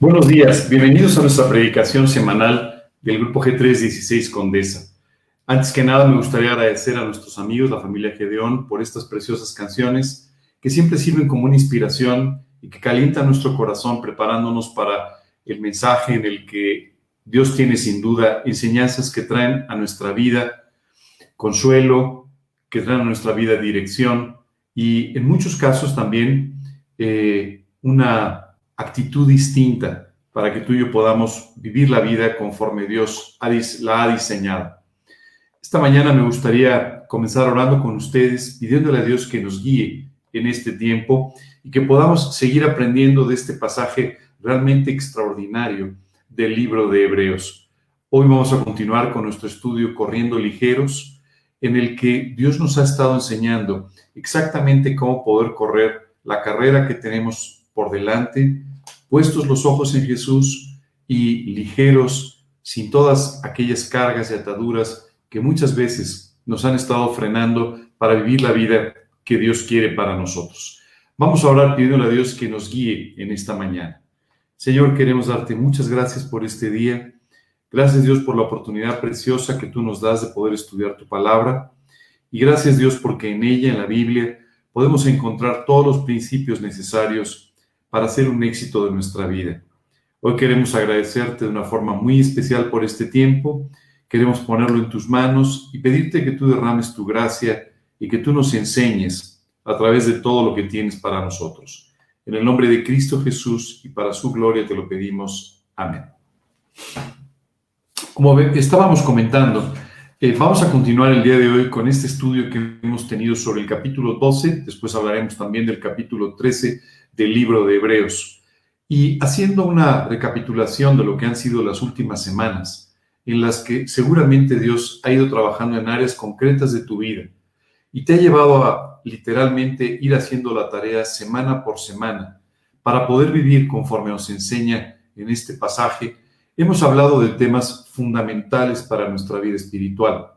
Buenos días, bienvenidos a nuestra predicación semanal del Grupo G316 Condesa. Antes que nada me gustaría agradecer a nuestros amigos, la familia Gedeón, por estas preciosas canciones que siempre sirven como una inspiración y que calientan nuestro corazón preparándonos para el mensaje en el que Dios tiene sin duda enseñanzas que traen a nuestra vida consuelo, que traen a nuestra vida dirección y en muchos casos también una actitud distinta para que tú y yo podamos vivir la vida conforme Dios la ha diseñado. Esta mañana me gustaría comenzar orando con ustedes, pidiéndole a Dios que nos guíe en este tiempo y que podamos seguir aprendiendo de este pasaje realmente extraordinario del libro de Hebreos. Hoy vamos a continuar con nuestro estudio Corriendo Ligeros, en el que Dios nos ha estado enseñando exactamente cómo poder correr la carrera que tenemos por delante, puestos los ojos en Jesús y ligeros, sin todas aquellas cargas y ataduras que muchas veces nos han estado frenando para vivir la vida que Dios quiere para nosotros. Vamos a orar pidiéndole a Dios que nos guíe en esta mañana. Señor, queremos darte muchas gracias por este día. Gracias, Dios, por la oportunidad preciosa que tú nos das de poder estudiar tu palabra. Y gracias, Dios, porque en ella, en la Biblia, podemos encontrar todos los principios necesarios para hacer un éxito de nuestra vida. Hoy queremos agradecerte de una forma muy especial por este tiempo. Queremos ponerlo en tus manos y pedirte que tú derrames tu gracia y que tú nos enseñes a través de todo lo que tienes para nosotros. En el nombre de Cristo Jesús y para su gloria te lo pedimos. Amén. Como estábamos comentando, vamos a continuar el día de hoy con este estudio que hemos tenido sobre el capítulo 12. Después hablaremos también del capítulo 13 del libro de Hebreos. Y haciendo una recapitulación de lo que han sido las últimas semanas, en las que seguramente Dios ha ido trabajando en áreas concretas de tu vida y te ha llevado a literalmente ir haciendo la tarea semana por semana para poder vivir conforme nos enseña en este pasaje. Hemos hablado de temas fundamentales para nuestra vida espiritual.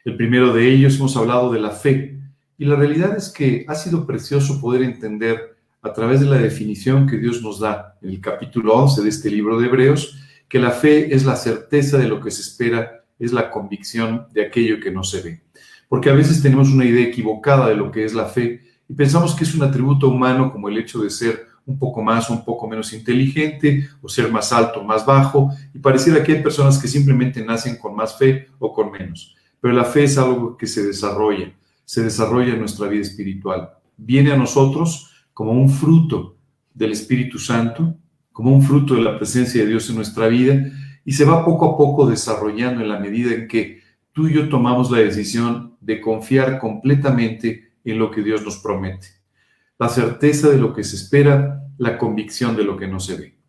El primero de ellos hemos hablado de la fe, y la realidad es que ha sido precioso poder entender a través de la definición que Dios nos da en el capítulo 11 de este libro de Hebreos, que la fe es la certeza de lo que se espera, es la convicción de aquello que no se ve. Porque a veces tenemos una idea equivocada de lo que es la fe y pensamos que es un atributo humano como el hecho de ser un poco más o un poco menos inteligente, o ser más alto o más bajo, y pareciera que hay personas que simplemente nacen con más fe o con menos. Pero la fe es algo que se desarrolla en nuestra vida espiritual. Viene a nosotros como un fruto del Espíritu Santo, como un fruto de la presencia de Dios en nuestra vida, y se va poco a poco desarrollando en la medida en que tú y yo tomamos la decisión de confiar completamente en lo que Dios nos promete. La certeza de lo que se espera, la convicción de lo que no se ve.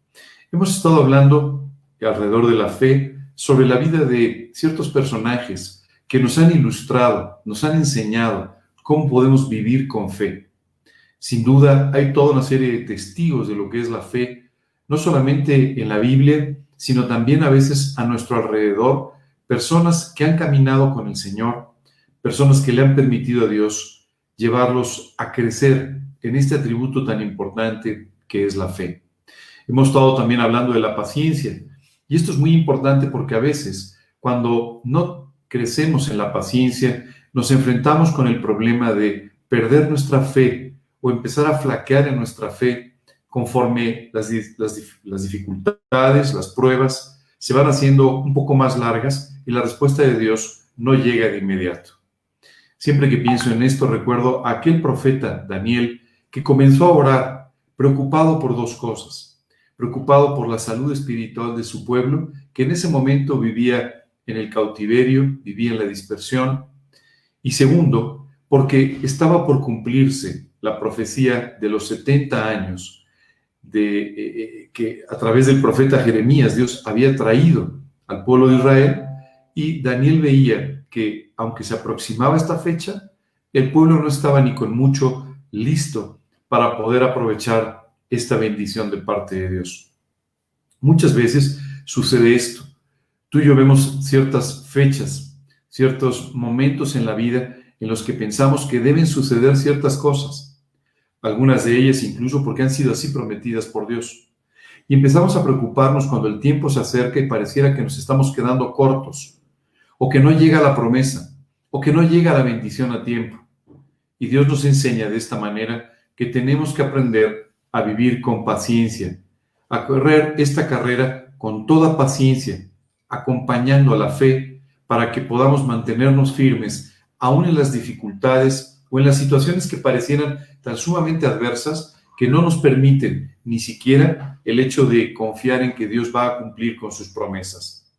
Hemos estado hablando alrededor de la fe sobre la vida de ciertos personajes que nos han ilustrado, nos han enseñado cómo podemos vivir con fe. Sin duda, hay toda una serie de testigos de lo que es la fe, no solamente en la Biblia, sino también a veces a nuestro alrededor, personas que han caminado con el Señor, personas que le han permitido a Dios llevarlos a crecer en este atributo tan importante que es la fe. Hemos estado también hablando de la paciencia, y esto es muy importante porque a veces, cuando no crecemos en la paciencia, nos enfrentamos con el problema de perder nuestra fe o empezar a flaquear en nuestra fe conforme las dificultades, las pruebas se van haciendo un poco más largas y la respuesta de Dios no llega de inmediato. Siempre que pienso en esto, recuerdo a aquel profeta Daniel que comenzó a orar preocupado por dos cosas. Preocupado por la salud espiritual de su pueblo, que en ese momento vivía en el cautiverio, vivía en la dispersión. Y segundo, porque estaba por cumplirse la profecía de los 70 años que a través del profeta Jeremías Dios había traído al pueblo de Israel, y Daniel veía que aunque se aproximaba esta fecha, el pueblo no estaba ni con mucho listo para poder aprovechar esta bendición de parte de Dios. Muchas veces sucede esto. Tú y yo vemos ciertas fechas, ciertos momentos en la vida en los que pensamos que deben suceder ciertas cosas, algunas de ellas incluso porque han sido así prometidas por Dios. Y empezamos a preocuparnos cuando el tiempo se acerca y pareciera que nos estamos quedando cortos, o que no llega la promesa, o que no llega la bendición a tiempo. Y Dios nos enseña de esta manera que tenemos que aprender a vivir con paciencia, a correr esta carrera con toda paciencia, acompañando a la fe para que podamos mantenernos firmes, aún en las dificultades o en las situaciones que parecieran tan sumamente adversas que no nos permiten ni siquiera el hecho de confiar en que Dios va a cumplir con sus promesas.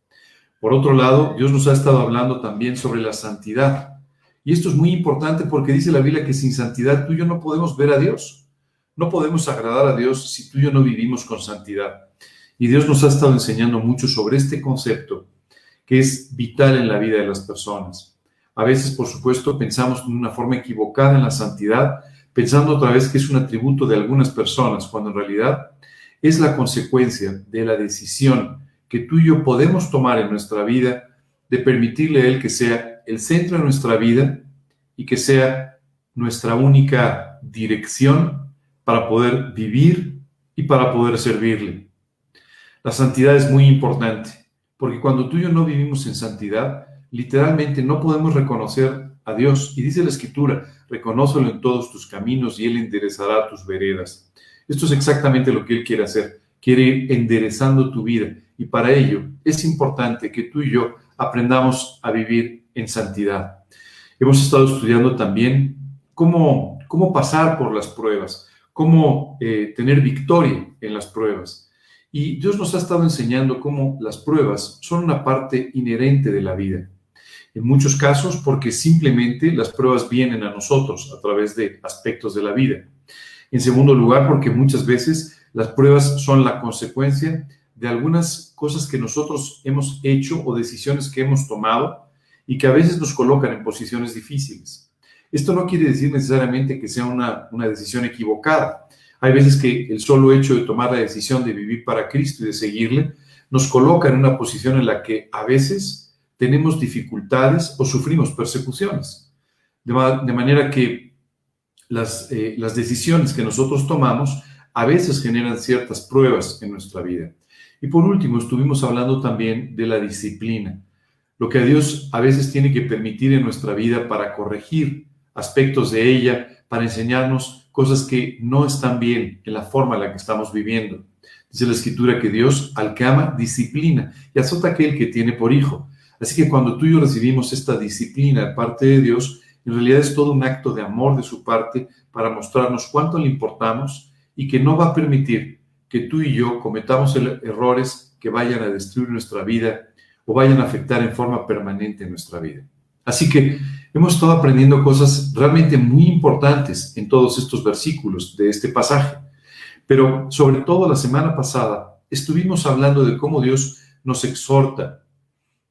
Por otro lado, Dios nos ha estado hablando también sobre la santidad. Y esto es muy importante porque dice la Biblia que sin santidad tú y yo no podemos ver a Dios. No podemos agradar a Dios si tú y yo no vivimos con santidad. Y Dios nos ha estado enseñando mucho sobre este concepto que es vital en la vida de las personas. A veces, por supuesto, pensamos de una forma equivocada en la santidad, pensando otra vez que es un atributo de algunas personas, cuando en realidad es la consecuencia de la decisión que tú y yo podemos tomar en nuestra vida de permitirle a Él que sea el centro de nuestra vida y que sea nuestra única dirección para poder vivir y para poder servirle. La santidad es muy importante, porque cuando tú y yo no vivimos en santidad, literalmente no podemos reconocer a Dios. Y dice la Escritura, reconócelo en todos tus caminos y Él enderezará tus veredas. Esto es exactamente lo que Él quiere hacer. Quiere ir enderezando tu vida. Y para ello es importante que tú y yo aprendamos a vivir en santidad. Hemos estado estudiando también cómo pasar por las pruebas, cómo tener victoria en las pruebas. Y Dios nos ha estado enseñando cómo las pruebas son una parte inherente de la vida. En muchos casos porque simplemente las pruebas vienen a nosotros a través de aspectos de la vida. En segundo lugar, porque muchas veces las pruebas son la consecuencia de algunas cosas que nosotros hemos hecho o decisiones que hemos tomado y que a veces nos colocan en posiciones difíciles. Esto no quiere decir necesariamente que sea una decisión equivocada. Hay veces que el solo hecho de tomar la decisión de vivir para Cristo y de seguirle nos coloca en una posición en la que a veces tenemos dificultades o sufrimos persecuciones. De manera que las decisiones que nosotros tomamos a veces generan ciertas pruebas en nuestra vida. Y por último, estuvimos hablando también de la disciplina, lo que a Dios a veces tiene que permitir en nuestra vida para corregir aspectos de ella, para enseñarnos cosas que no están bien en la forma en la que estamos viviendo. Dice la Escritura que Dios, al que ama, disciplina y azota a aquel que tiene por hijo. Así que cuando tú y yo recibimos esta disciplina de parte de Dios, en realidad es todo un acto de amor de su parte para mostrarnos cuánto le importamos y que no va a permitir que tú y yo cometamos errores que vayan a destruir nuestra vida o vayan a afectar en forma permanente nuestra vida. Así que hemos estado aprendiendo cosas realmente muy importantes en todos estos versículos de este pasaje. Pero sobre todo la semana pasada estuvimos hablando de cómo Dios nos exhorta,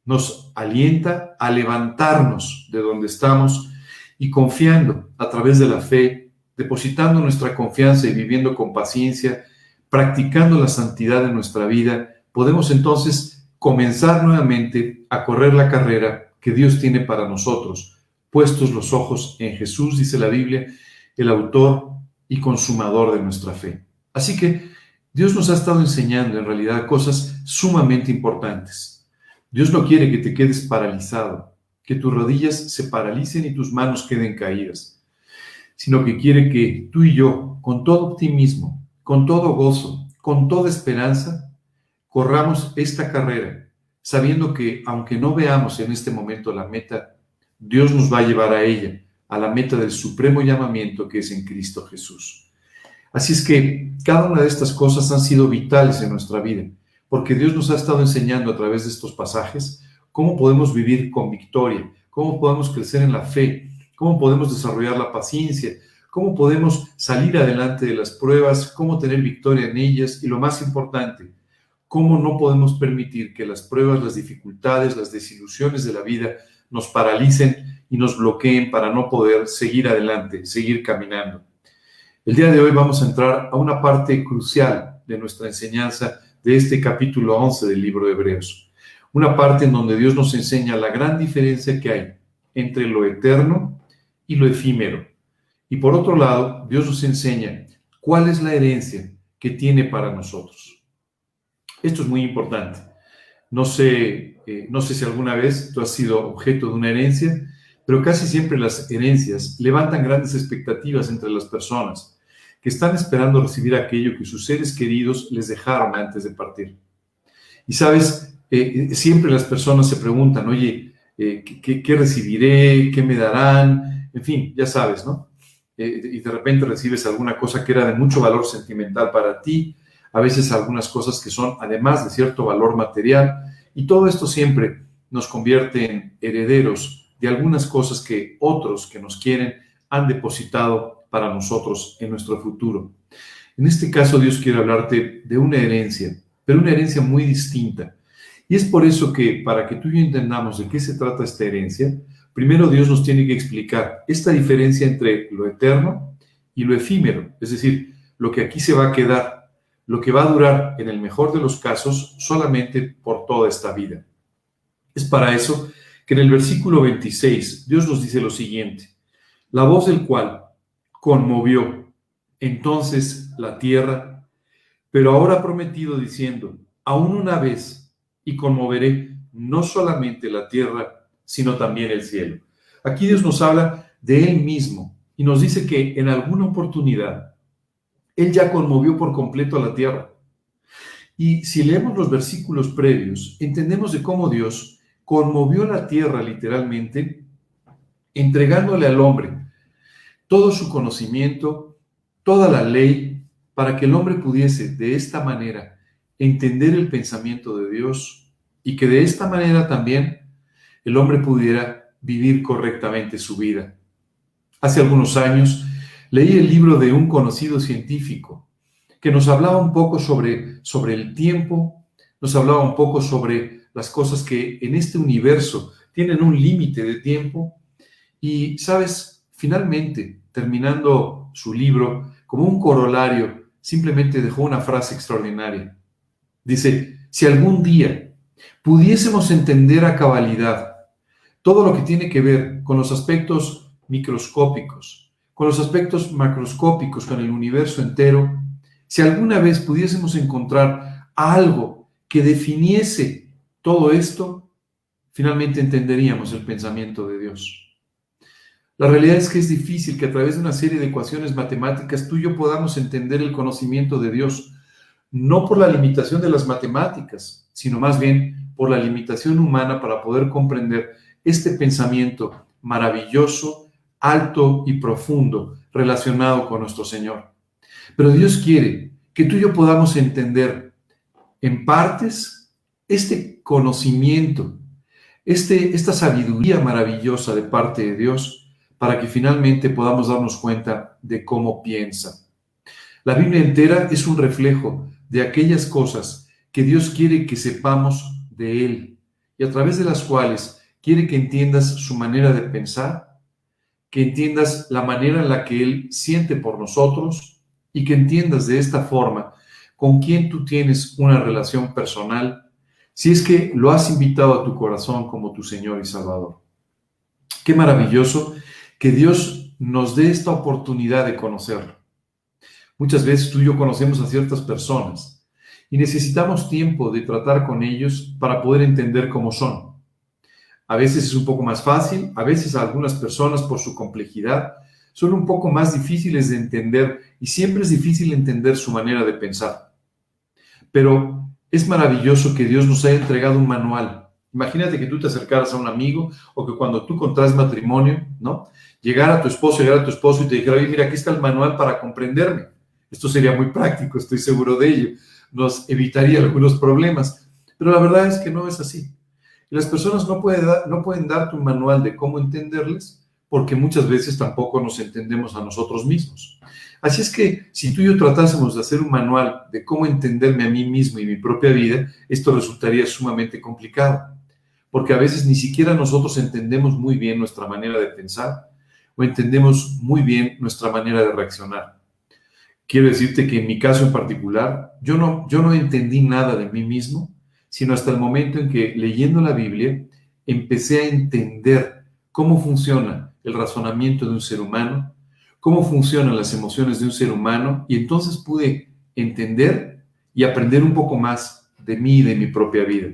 nos alienta a levantarnos de donde estamos y confiando a través de la fe, depositando nuestra confianza y viviendo con paciencia, practicando la santidad en nuestra vida, podemos entonces comenzar nuevamente a correr la carrera que Dios tiene para nosotros, puestos los ojos en Jesús, dice la Biblia, el autor y consumador de nuestra fe. Así que Dios nos ha estado enseñando en realidad cosas sumamente importantes. Dios no quiere que te quedes paralizado, que tus rodillas se paralicen y tus manos queden caídas, sino que quiere que tú y yo, con todo optimismo, con todo gozo, con toda esperanza, corramos esta carrera, sabiendo que aunque no veamos en este momento la meta, Dios nos va a llevar a ella, a la meta del supremo llamamiento que es en Cristo Jesús. Así es que cada una de estas cosas han sido vitales en nuestra vida, porque Dios nos ha estado enseñando a través de estos pasajes cómo podemos vivir con victoria, cómo podemos crecer en la fe, cómo podemos desarrollar la paciencia, cómo podemos salir adelante de las pruebas, cómo tener victoria en ellas y lo más importante, cómo no podemos permitir que las pruebas, las dificultades, las desilusiones de la vida nos paralicen y nos bloqueen para no poder seguir adelante, seguir caminando. El día de hoy vamos a entrar a una parte crucial de nuestra enseñanza de este capítulo 11 del libro de Hebreos. Una parte en donde Dios nos enseña la gran diferencia que hay entre lo eterno y lo efímero. Y por otro lado, Dios nos enseña cuál es la herencia que tiene para nosotros. Esto es muy importante. No sé si alguna vez tú has sido objeto de una herencia, pero casi siempre las herencias levantan grandes expectativas entre las personas que están esperando recibir aquello que sus seres queridos les dejaron antes de partir. Y sabes, siempre las personas se preguntan, oye, ¿qué recibiré? ¿Qué me darán? En fin, ya sabes, ¿no? Y de repente recibes alguna cosa que era de mucho valor sentimental para ti, a veces algunas cosas que son además de cierto valor material, y todo esto siempre nos convierte en herederos de algunas cosas que otros que nos quieren han depositado para nosotros en nuestro futuro. En este caso, Dios quiere hablarte de una herencia, pero una herencia muy distinta. Y es por eso que, para que tú y yo entendamos de qué se trata esta herencia, primero Dios nos tiene que explicar esta diferencia entre lo eterno y lo efímero, es decir, lo que aquí se va a quedar, lo que va a durar, en el mejor de los casos, solamente por toda esta vida. Es para eso que en el versículo 26 Dios nos dice lo siguiente: la voz del cual conmovió entonces la tierra, pero ahora ha prometido diciendo, aún una vez, y conmoveré no solamente la tierra, sino también el cielo. Aquí Dios nos habla de Él mismo y nos dice que en alguna oportunidad Él ya conmovió por completo a la tierra. Y si leemos los versículos previos, entendemos de cómo Dios conmovió la tierra literalmente, entregándole al hombre todo su conocimiento, toda la ley, para que el hombre pudiese de esta manera entender el pensamiento de Dios y que de esta manera también el hombre pudiera vivir correctamente su vida. Hace algunos años leí el libro de un conocido científico que nos hablaba un poco sobre el tiempo, nos hablaba un poco sobre las cosas que en este universo tienen un límite de tiempo. Y, ¿sabes? Finalmente, terminando su libro, como un corolario, simplemente dejó una frase extraordinaria. Dice, si algún día pudiésemos entender a cabalidad todo lo que tiene que ver con los aspectos microscópicos, con los aspectos macroscópicos, con el universo entero, si alguna vez pudiésemos encontrar algo que definiese todo esto, finalmente entenderíamos el pensamiento de Dios. La realidad es que es difícil que a través de una serie de ecuaciones matemáticas tú y yo podamos entender el conocimiento de Dios, no por la limitación de las matemáticas, sino más bien por la limitación humana para poder comprender este pensamiento maravilloso, alto y profundo relacionado con nuestro Señor. Pero Dios quiere que tú y yo podamos entender en partes este conocimiento, esta sabiduría maravillosa de parte de Dios, para que finalmente podamos darnos cuenta de cómo piensa. La Biblia entera es un reflejo de aquellas cosas que Dios quiere que sepamos de Él y a través de las cuales quiere que entiendas su manera de pensar, que entiendas la manera en la que Él siente por nosotros y que entiendas de esta forma con quién tú tienes una relación personal, si es que lo has invitado a tu corazón como tu Señor y Salvador. Qué maravilloso que Dios nos dé esta oportunidad de conocerlo. Muchas veces tú y yo conocemos a ciertas personas y necesitamos tiempo de tratar con ellos para poder entender cómo son. A veces es un poco más fácil, a veces a algunas personas por su complejidad son un poco más difíciles de entender y siempre es difícil entender su manera de pensar. Pero es maravilloso que Dios nos haya entregado un manual. Imagínate que tú te acercaras a un amigo o que cuando tú contraes matrimonio, ¿no? Llegara tu esposo y te dijera, oye, mira, aquí está el manual para comprenderme. Esto sería muy práctico, estoy seguro de ello. Nos evitaría algunos problemas. Pero la verdad es que no es así. Y las personas no pueden darte un manual de cómo entenderles porque muchas veces tampoco nos entendemos a nosotros mismos. Así es que si tú y yo tratásemos de hacer un manual de cómo entenderme a mí mismo y mi propia vida, esto resultaría sumamente complicado. Porque a veces ni siquiera nosotros entendemos muy bien nuestra manera de pensar o entendemos muy bien nuestra manera de reaccionar. Quiero decirte que en mi caso en particular, yo no entendí nada de mí mismo, sino hasta el momento en que, leyendo la Biblia, empecé a entender cómo funciona el razonamiento de un ser humano, cómo funcionan las emociones de un ser humano, y entonces pude entender y aprender un poco más de mí y de mi propia vida.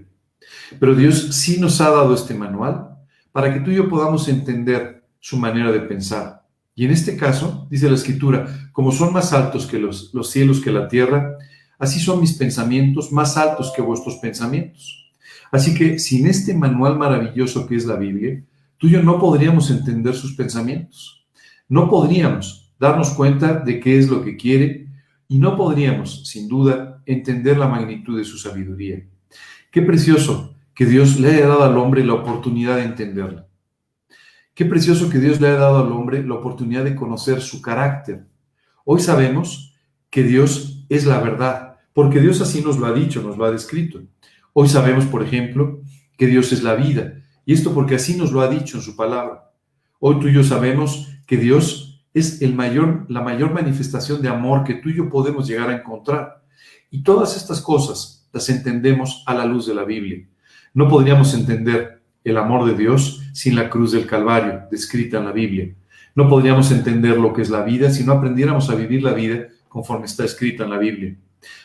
Pero Dios sí nos ha dado este manual para que tú y yo podamos entender su manera de pensar. Y en este caso, dice la Escritura, como son más altos que los cielos que la tierra, así son mis pensamientos más altos que vuestros pensamientos. Así que sin este manual maravilloso que es la Biblia, tú y yo no podríamos entender sus pensamientos. No podríamos darnos cuenta de qué es lo que quiere y no podríamos, sin duda, entender la magnitud de su sabiduría. Qué precioso que Dios le haya dado al hombre la oportunidad de entenderla. Qué precioso que Dios le haya dado al hombre la oportunidad de conocer su carácter. Hoy sabemos que Dios es la verdad, porque Dios así nos lo ha dicho, nos lo ha descrito. Hoy sabemos, por ejemplo, que Dios es la vida, y esto porque así nos lo ha dicho en su palabra. Hoy tú y yo sabemos que Dios es la mayor manifestación de amor que tú y yo podemos llegar a encontrar. Y todas estas cosas las entendemos a la luz de la Biblia. No podríamos entender el amor de Dios sin la cruz del Calvario, descrita en la Biblia. No podríamos entender lo que es la vida si no aprendiéramos a vivir la vida conforme está escrita en la Biblia.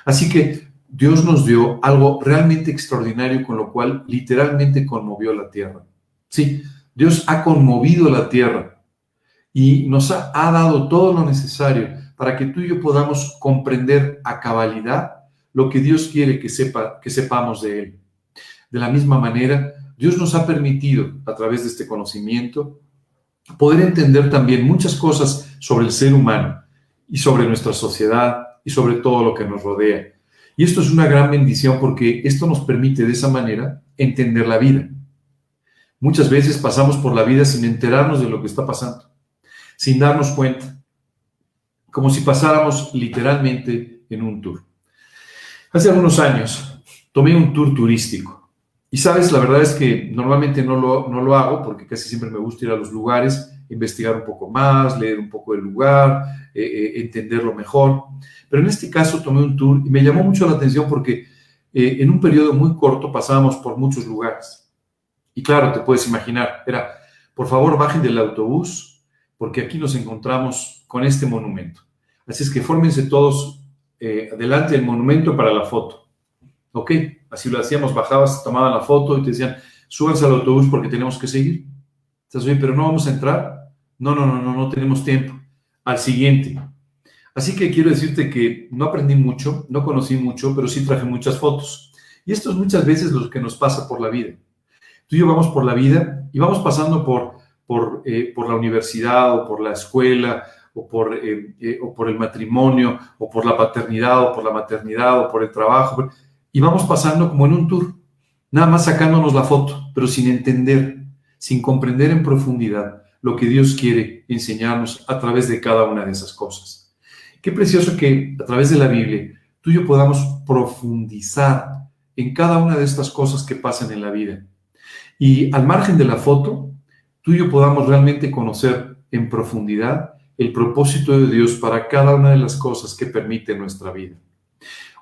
Así que Dios nos dio algo realmente extraordinario con lo cual literalmente conmovió la tierra. Sí, Dios ha conmovido la tierra y nos ha dado todo lo necesario para que tú y yo podamos comprender a cabalidad lo que Dios quiere que sepamos de Él. De la misma manera, Dios nos ha permitido, a través de este conocimiento, poder entender también muchas cosas sobre el ser humano y sobre nuestra sociedad y sobre todo lo que nos rodea. Y esto es una gran bendición porque esto nos permite de esa manera entender la vida. Muchas veces pasamos por la vida sin enterarnos de lo que está pasando, sin darnos cuenta, como si pasáramos literalmente en un tour. Hace algunos años tomé un tour turístico. Y sabes, la verdad es que normalmente no lo hago porque casi siempre me gusta ir a los lugares, investigar un poco más, leer un poco del lugar, entenderlo mejor. Pero en este caso tomé un tour y me llamó mucho la atención porque en un periodo muy corto pasábamos por muchos lugares. Y claro, te puedes imaginar, era, por favor, bajen del autobús porque aquí nos encontramos con este monumento. Así es que fórmense todos delante del monumento para la foto. Ok, así lo hacíamos, bajabas, tomaban la foto y te decían, súbanse al autobús porque tenemos que seguir. Entonces, oye, pero no vamos a entrar. No tenemos tiempo. Al siguiente. Así que quiero decirte que no aprendí mucho, no conocí mucho, pero sí traje muchas fotos. Y esto es muchas veces lo que nos pasa por la vida. Tú y yo vamos por la vida y vamos pasando por la universidad o por la escuela o por el matrimonio o por la paternidad o por la maternidad o por el trabajo. Y vamos pasando como en un tour, nada más sacándonos la foto, pero sin entender, sin comprender en profundidad lo que Dios quiere enseñarnos a través de cada una de esas cosas. Qué precioso que a través de la Biblia tú y yo podamos profundizar en cada una de estas cosas que pasan en la vida. Y al margen de la foto, tú y yo podamos realmente conocer en profundidad el propósito de Dios para cada una de las cosas que permite nuestra vida.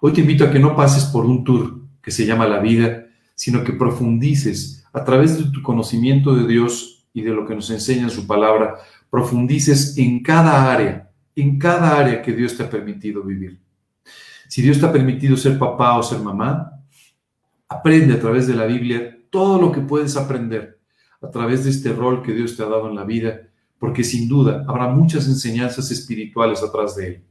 Hoy te invito a que no pases por un tour que se llama la vida, sino que profundices a través de tu conocimiento de Dios y de lo que nos enseña en su palabra, profundices en cada área que Dios te ha permitido vivir. Si Dios te ha permitido ser papá o ser mamá, aprende a través de la Biblia todo lo que puedes aprender a través de este rol que Dios te ha dado en la vida, porque sin duda habrá muchas enseñanzas espirituales atrás de él.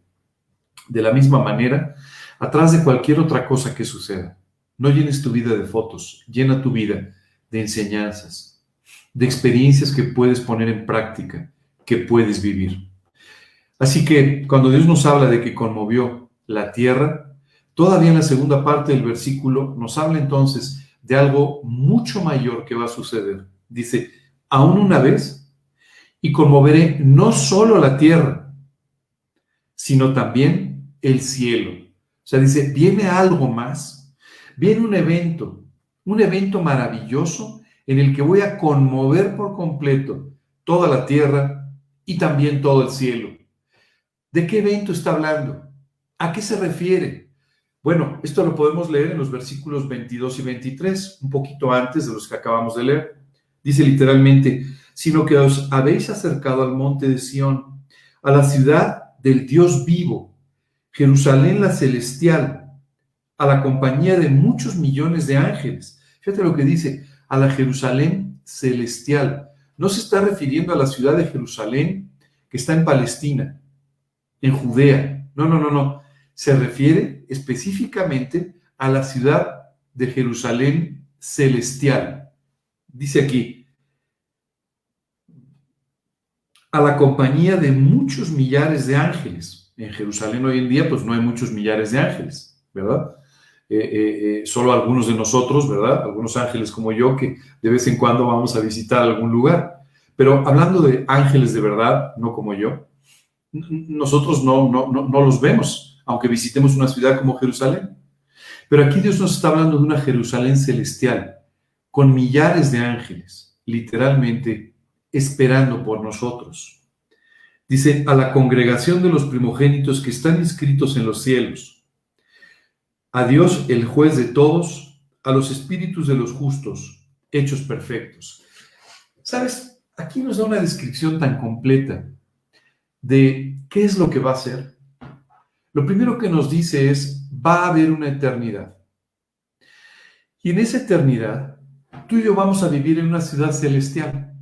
De la misma manera, atrás de cualquier otra cosa que suceda, no llenes tu vida de fotos, llena tu vida de enseñanzas, de experiencias que puedes poner en práctica, que puedes vivir. Así que cuando Dios nos habla de que conmovió la tierra, todavía en la segunda parte del versículo nos habla entonces de algo mucho mayor que va a suceder. Dice, aún una vez, y conmoveré no solo la tierra, sino también el cielo. O sea, dice, viene algo más, viene un evento maravilloso en el que voy a conmover por completo toda la tierra y también todo el cielo. ¿De qué evento está hablando? ¿A qué se refiere? Bueno, esto lo podemos leer en los versículos 22 y 23, un poquito antes de los que acabamos de leer. Dice literalmente, sino que os habéis acercado al monte de Sión, a la ciudad del Dios vivo, Jerusalén la celestial, a la compañía de muchos millones de ángeles. Fíjate lo que dice, a la Jerusalén celestial. No se está refiriendo a la ciudad de Jerusalén que está en Palestina, en Judea. No, no, no, no. Se refiere específicamente a la ciudad de Jerusalén celestial. Dice aquí, a la compañía de muchos millares de ángeles. En Jerusalén hoy en día, pues no hay muchos millares de ángeles, ¿verdad? Solo algunos de nosotros, ¿verdad? Algunos ángeles como yo, que de vez en cuando vamos a visitar algún lugar. Pero hablando de ángeles de verdad, no como yo, nosotros no los vemos, aunque visitemos una ciudad como Jerusalén. Pero aquí Dios nos está hablando de una Jerusalén celestial, con millares de ángeles, literalmente esperando por nosotros. Dice, a la congregación de los primogénitos que están inscritos en los cielos, a Dios, el juez de todos, a los espíritus de los justos, hechos perfectos. ¿Sabes? Aquí nos da una descripción tan completa de qué es lo que va a ser. Lo primero que nos dice es, va a haber una eternidad. Y en esa eternidad, tú y yo vamos a vivir en una ciudad celestial.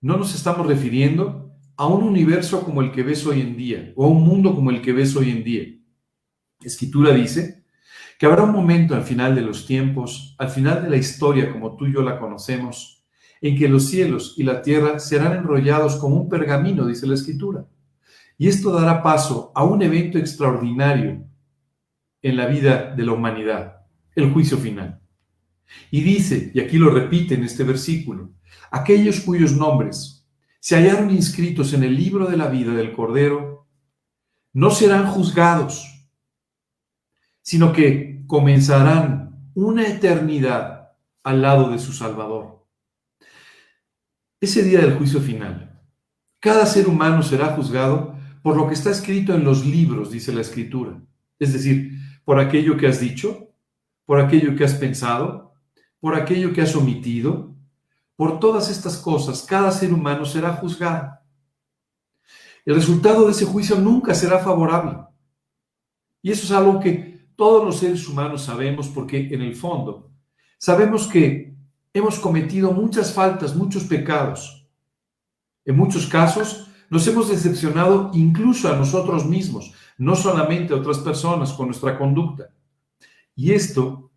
No nos estamos refiriendo a un universo como el que ves hoy en día, o a un mundo como el que ves hoy en día. La Escritura dice que habrá un momento al final de los tiempos, al final de la historia como tú y yo la conocemos, en que los cielos y la tierra serán enrollados como un pergamino, dice la Escritura. Y esto dará paso a un evento extraordinario en la vida de la humanidad, el juicio final. Y dice, y aquí lo repite en este versículo, aquellos cuyos nombres se hallaron inscritos en el libro de la vida del Cordero, no serán juzgados, sino que comenzarán una eternidad al lado de su Salvador. Ese día del juicio final, cada ser humano será juzgado por lo que está escrito en los libros, dice la Escritura. Es decir, por aquello que has dicho, por aquello que has pensado, por aquello que has omitido. Por todas estas cosas, cada ser humano será juzgado. El resultado de ese juicio nunca será favorable. Y eso es algo que todos los seres humanos sabemos, porque en el fondo sabemos que hemos cometido muchas faltas, muchos pecados. En muchos casos nos hemos decepcionado incluso a nosotros mismos, no solamente a otras personas con nuestra conducta. Y esto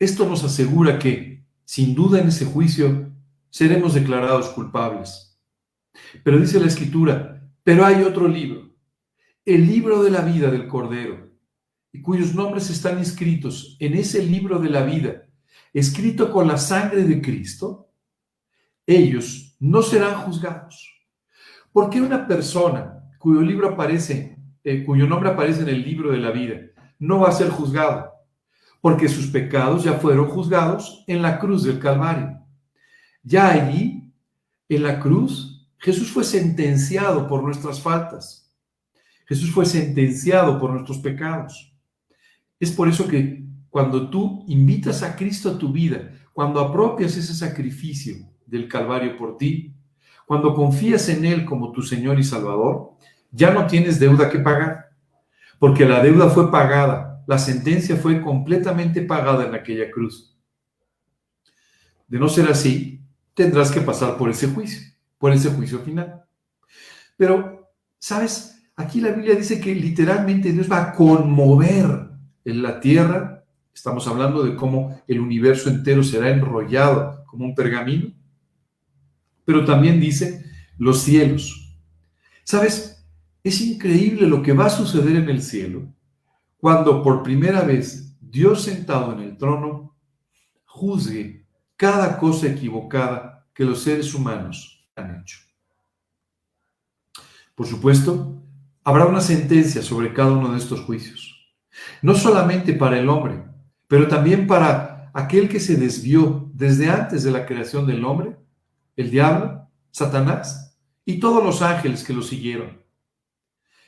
nos asegura que, sin duda en ese juicio, seremos declarados culpables. Pero dice la Escritura, pero hay otro libro, el libro de la vida del Cordero, y cuyos nombres están inscritos en ese libro de la vida, escrito con la sangre de Cristo. Ellos no serán juzgados. ¿Por qué una persona cuyo nombre aparece en el libro de la vida no va a ser juzgado? Porque sus pecados ya fueron juzgados en la cruz del Calvario. Ya allí, en la cruz, Jesús fue sentenciado por nuestras faltas. Jesús fue sentenciado por nuestros pecados. Es por eso que cuando tú invitas a Cristo a tu vida, cuando apropias ese sacrificio del Calvario por ti, cuando confías en Él como tu Señor y Salvador, ya no tienes deuda que pagar, porque la deuda fue pagada, la sentencia fue completamente pagada en aquella cruz. De no ser así, tendrás que pasar por ese juicio final. Pero, ¿sabes? Aquí la Biblia dice que literalmente Dios va a conmover en la tierra. Estamos hablando de cómo el universo entero será enrollado como un pergamino. Pero también dice los cielos. ¿Sabes? Es increíble lo que va a suceder en el cielo cuando por primera vez Dios sentado en el trono juzgue cada cosa equivocada que los seres humanos han hecho. Por supuesto, habrá una sentencia sobre cada uno de estos juicios. No solamente para el hombre, pero también para aquel que se desvió desde antes de la creación del hombre, el diablo, Satanás y todos los ángeles que lo siguieron.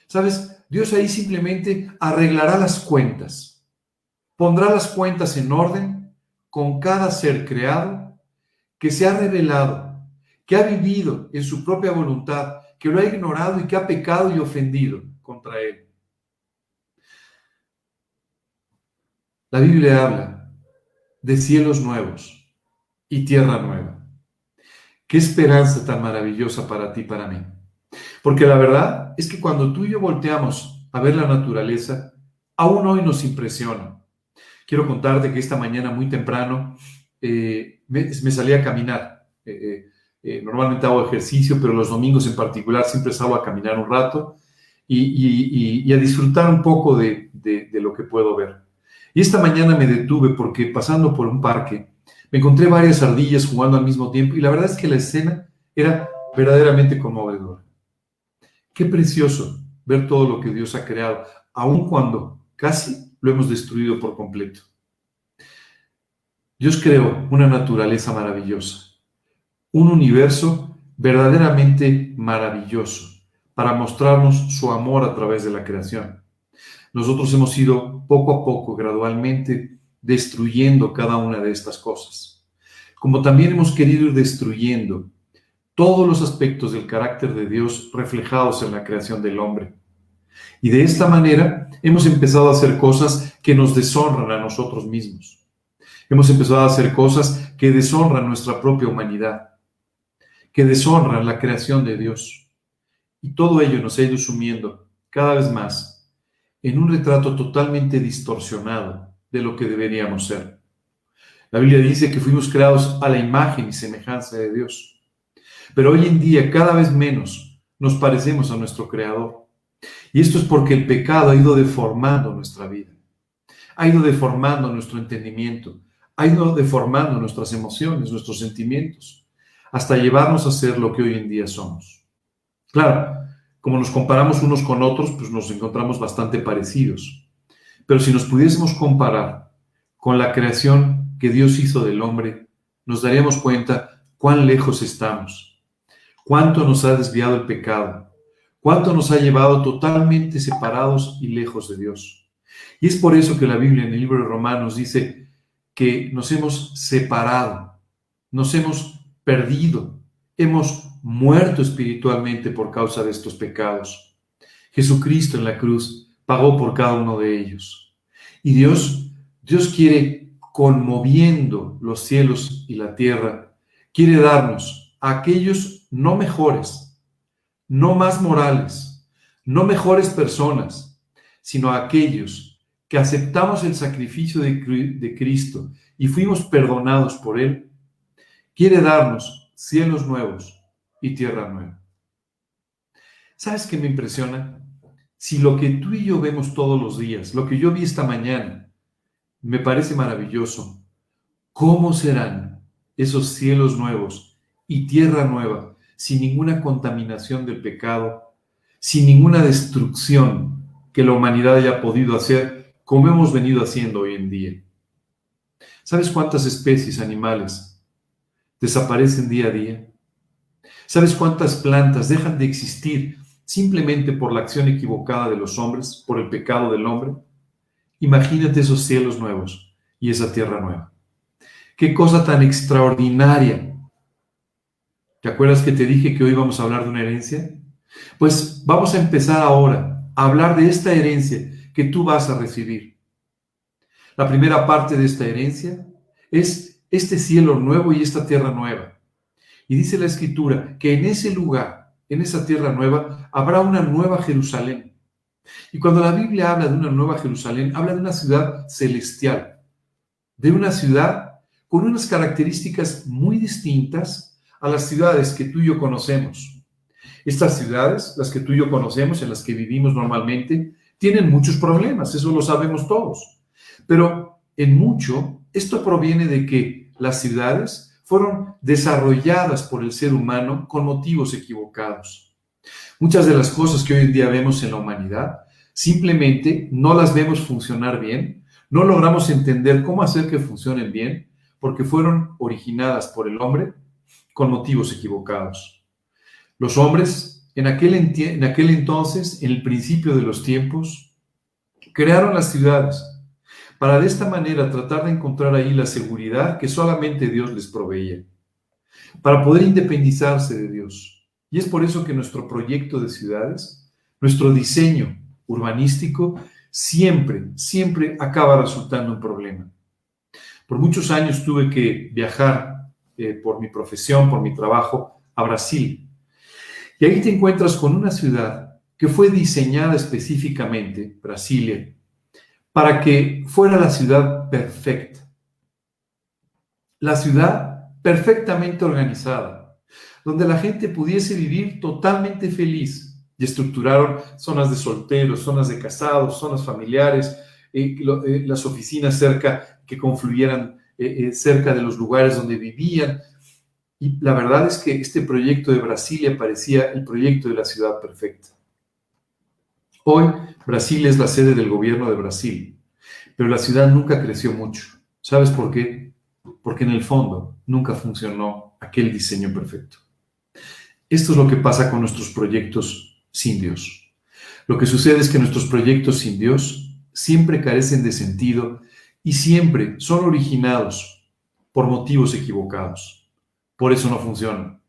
¿Sabes? Dios ahí simplemente arreglará las cuentas, pondrá las cuentas en orden con cada ser creado que se ha rebelado, que ha vivido en su propia voluntad, que lo ha ignorado y que ha pecado y ofendido contra Él. La Biblia habla de cielos nuevos y tierra nueva. Qué esperanza tan maravillosa para ti y para mí. Porque la verdad es que cuando tú y yo volteamos a ver la naturaleza, aún hoy nos impresiona. Quiero contarte que esta mañana muy temprano me salí a caminar. Normalmente hago ejercicio, pero los domingos en particular siempre salgo a caminar un rato y a disfrutar un poco de lo que puedo ver. Y esta mañana me detuve porque pasando por un parque me encontré varias ardillas jugando al mismo tiempo y la verdad es que la escena era verdaderamente conmovedora. Qué precioso ver todo lo que Dios ha creado, aun cuando casi lo hemos destruido por completo. Dios creó una naturaleza maravillosa, un universo verdaderamente maravilloso para mostrarnos su amor a través de la creación. Nosotros hemos ido poco a poco, gradualmente, destruyendo cada una de estas cosas. Como también hemos querido ir destruyendo todos los aspectos del carácter de Dios reflejados en la creación del hombre. Y de esta manera hemos empezado a hacer cosas que nos deshonran a nosotros mismos. Hemos empezado a hacer cosas que deshonran nuestra propia humanidad, que deshonran la creación de Dios. Y todo ello nos ha ido sumiendo cada vez más en un retrato totalmente distorsionado de lo que deberíamos ser. La Biblia dice que fuimos creados a la imagen y semejanza de Dios. Pero hoy en día cada vez menos nos parecemos a nuestro Creador. Y esto es porque el pecado ha ido deformando nuestra vida, ha ido deformando nuestro entendimiento, ha ido deformando nuestras emociones, nuestros sentimientos, hasta llevarnos a ser lo que hoy en día somos. Claro, como nos comparamos unos con otros, pues nos encontramos bastante parecidos. Pero si nos pudiésemos comparar con la creación que Dios hizo del hombre, nos daríamos cuenta cuán lejos estamos, cuánto nos ha desviado el pecado, cuánto nos ha llevado totalmente separados y lejos de Dios. Y es por eso que la Biblia en el libro de Romanos dice que nos hemos separado, nos hemos perdido, hemos muerto espiritualmente por causa de estos pecados. Jesucristo en la cruz pagó por cada uno de ellos. Y Dios quiere, conmoviendo los cielos y la tierra, quiere darnos a aquellos no mejores, no más morales, no mejores personas, sino a aquellos que aceptamos el sacrificio de Cristo y fuimos perdonados por Él. Quiere darnos cielos nuevos y tierra nueva. ¿Sabes qué me impresiona? Si lo que tú y yo vemos todos los días, lo que yo vi esta mañana, me parece maravilloso, ¿cómo serán esos cielos nuevos y tierra nueva sin ninguna contaminación del pecado, sin ninguna destrucción que la humanidad haya podido hacer como hemos venido haciendo hoy en día? ¿Sabes cuántas especies animales desaparecen día a día? ¿Sabes cuántas plantas dejan de existir simplemente por la acción equivocada de los hombres, por el pecado del hombre? Imagínate esos cielos nuevos y esa tierra nueva. ¡Qué cosa tan extraordinaria! ¿Te acuerdas que te dije que hoy vamos a hablar de una herencia? Pues vamos a empezar ahora a hablar de esta herencia que tú vas a recibir. La primera parte de esta herencia es este cielo nuevo y esta tierra nueva. Y dice la Escritura que en ese lugar, en esa tierra nueva, habrá una nueva Jerusalén. Y cuando la Biblia habla de una nueva Jerusalén, habla de una ciudad celestial, de una ciudad con unas características muy distintas a las ciudades que tú y yo conocemos. Estas ciudades, las que tú y yo conocemos, en las que vivimos normalmente, tienen muchos problemas, eso lo sabemos todos. Pero en mucho, esto proviene de que las ciudades fueron desarrolladas por el ser humano con motivos equivocados. Muchas de las cosas que hoy en día vemos en la humanidad, simplemente no las vemos funcionar bien, no logramos entender cómo hacer que funcionen bien, porque fueron originadas por el hombre con motivos equivocados. Los hombres, en aquel entonces, en el principio de los tiempos, crearon las ciudades para de esta manera tratar de encontrar ahí la seguridad que solamente Dios les proveía, para poder independizarse de Dios. Y es por eso que nuestro proyecto de ciudades, nuestro diseño urbanístico, siempre acaba resultando un problema. Por muchos años tuve que viajar por mi profesión, por mi trabajo, a Brasil. Y ahí te encuentras con una ciudad que fue diseñada específicamente, Brasilia, para que fuera la ciudad perfecta. La ciudad perfectamente organizada, donde la gente pudiese vivir totalmente feliz. Y estructuraron zonas de solteros, zonas de casados, zonas familiares, las oficinas cerca que confluyeran cerca de los lugares donde vivían. Y la verdad es que este proyecto de Brasilia parecía el proyecto de la ciudad perfecta. Hoy, Brasil es la sede del gobierno de Brasil, pero la ciudad nunca creció mucho. ¿Sabes por qué? Porque en el fondo nunca funcionó aquel diseño perfecto. Esto es lo que pasa con nuestros proyectos sin Dios. Lo que sucede es que nuestros proyectos sin Dios siempre carecen de sentido y siempre son originados por motivos equivocados. Por eso no funcionan.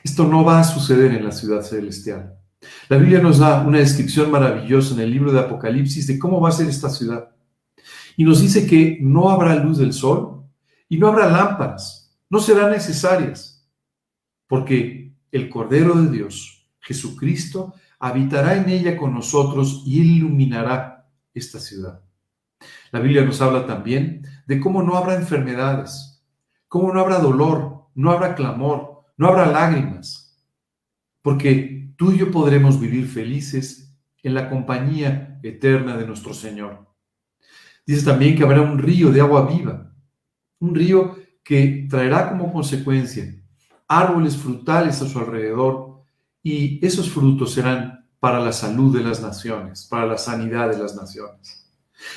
Esto no va a suceder en la ciudad celestial. La Biblia nos da una descripción maravillosa en el libro de Apocalipsis de cómo va a ser esta ciudad. Y nos dice que no habrá luz del sol y no habrá lámparas. No serán necesarias. Porque el Cordero de Dios, Jesucristo, habitará en ella con nosotros y iluminará esta ciudad. La Biblia nos habla también de cómo no habrá enfermedades, cómo no habrá dolor, no habrá clamor, no habrá lágrimas, porque tú y yo podremos vivir felices en la compañía eterna de nuestro Señor. Dice también que habrá un río de agua viva, un río que traerá como consecuencia árboles frutales a su alrededor, y esos frutos serán para la salud de las naciones, para la sanidad de las naciones.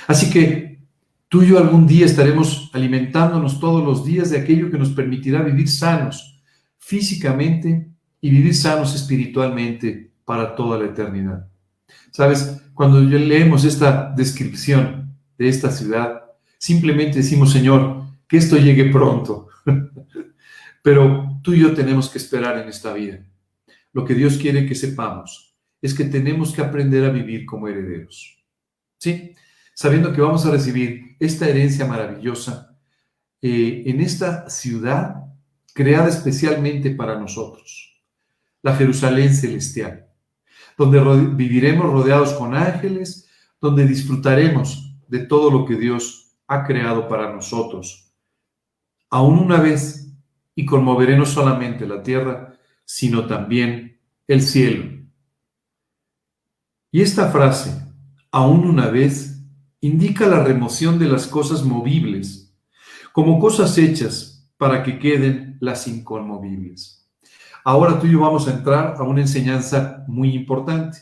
Así que tú y yo algún día estaremos alimentándonos todos los días de aquello que nos permitirá vivir sanos físicamente y vivir sanos espiritualmente para toda la eternidad. ¿Sabes? Cuando leemos esta descripción de esta ciudad, simplemente decimos, Señor, que esto llegue pronto. Pero tú y yo tenemos que esperar en esta vida. Lo que Dios quiere que sepamos es que tenemos que aprender a vivir como herederos. ¿Sí? Sabiendo que vamos a recibir esta herencia maravillosa en esta ciudad creada especialmente para nosotros, la Jerusalén celestial, donde viviremos rodeados con ángeles, donde disfrutaremos de todo lo que Dios ha creado para nosotros. Aún una vez, y conmoveré no solamente la tierra, sino también el cielo. Y esta frase, aún una vez, indica la remoción de las cosas movibles, como cosas hechas para que queden las inconmovibles. Ahora tú y yo vamos a entrar a una enseñanza muy importante,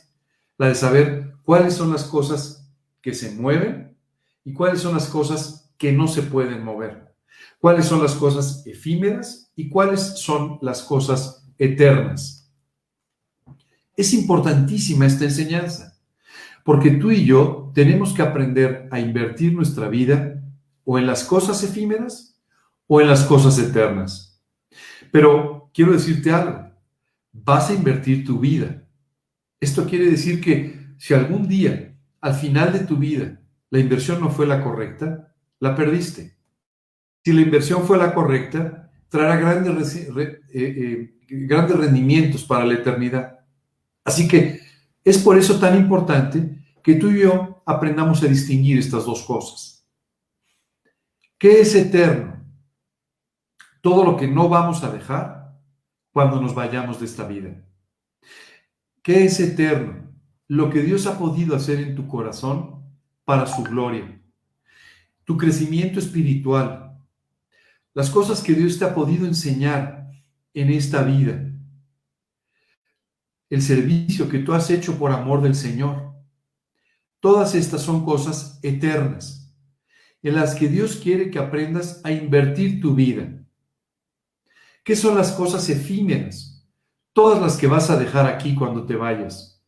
la de saber cuáles son las cosas que se mueven y cuáles son las cosas que no se pueden mover. Cuáles son las cosas efímeras y cuáles son las cosas eternas. Es importantísima esta enseñanza, porque tú y yo tenemos que aprender a invertir nuestra vida o en las cosas efímeras o en las cosas eternas. Pero quiero decirte algo, vas a invertir tu vida. Esto quiere decir que si algún día, al final de tu vida, la inversión no fue la correcta, la perdiste. Si la inversión fue la correcta, traerá grandes rendimientos para la eternidad. Así que es por eso tan importante que tú y yo aprendamos a distinguir estas dos cosas. ¿Qué es eterno? Todo lo que no vamos a dejar cuando nos vayamos de esta vida. ¿Qué es eterno? Lo que Dios ha podido hacer en tu corazón para su gloria. Tu crecimiento espiritual. Las cosas que Dios te ha podido enseñar en esta vida. El servicio que tú has hecho por amor del Señor. Todas estas son cosas eternas, en las que Dios quiere que aprendas a invertir tu vida. ¿Qué son las cosas efímeras? Todas las que vas a dejar aquí cuando te vayas.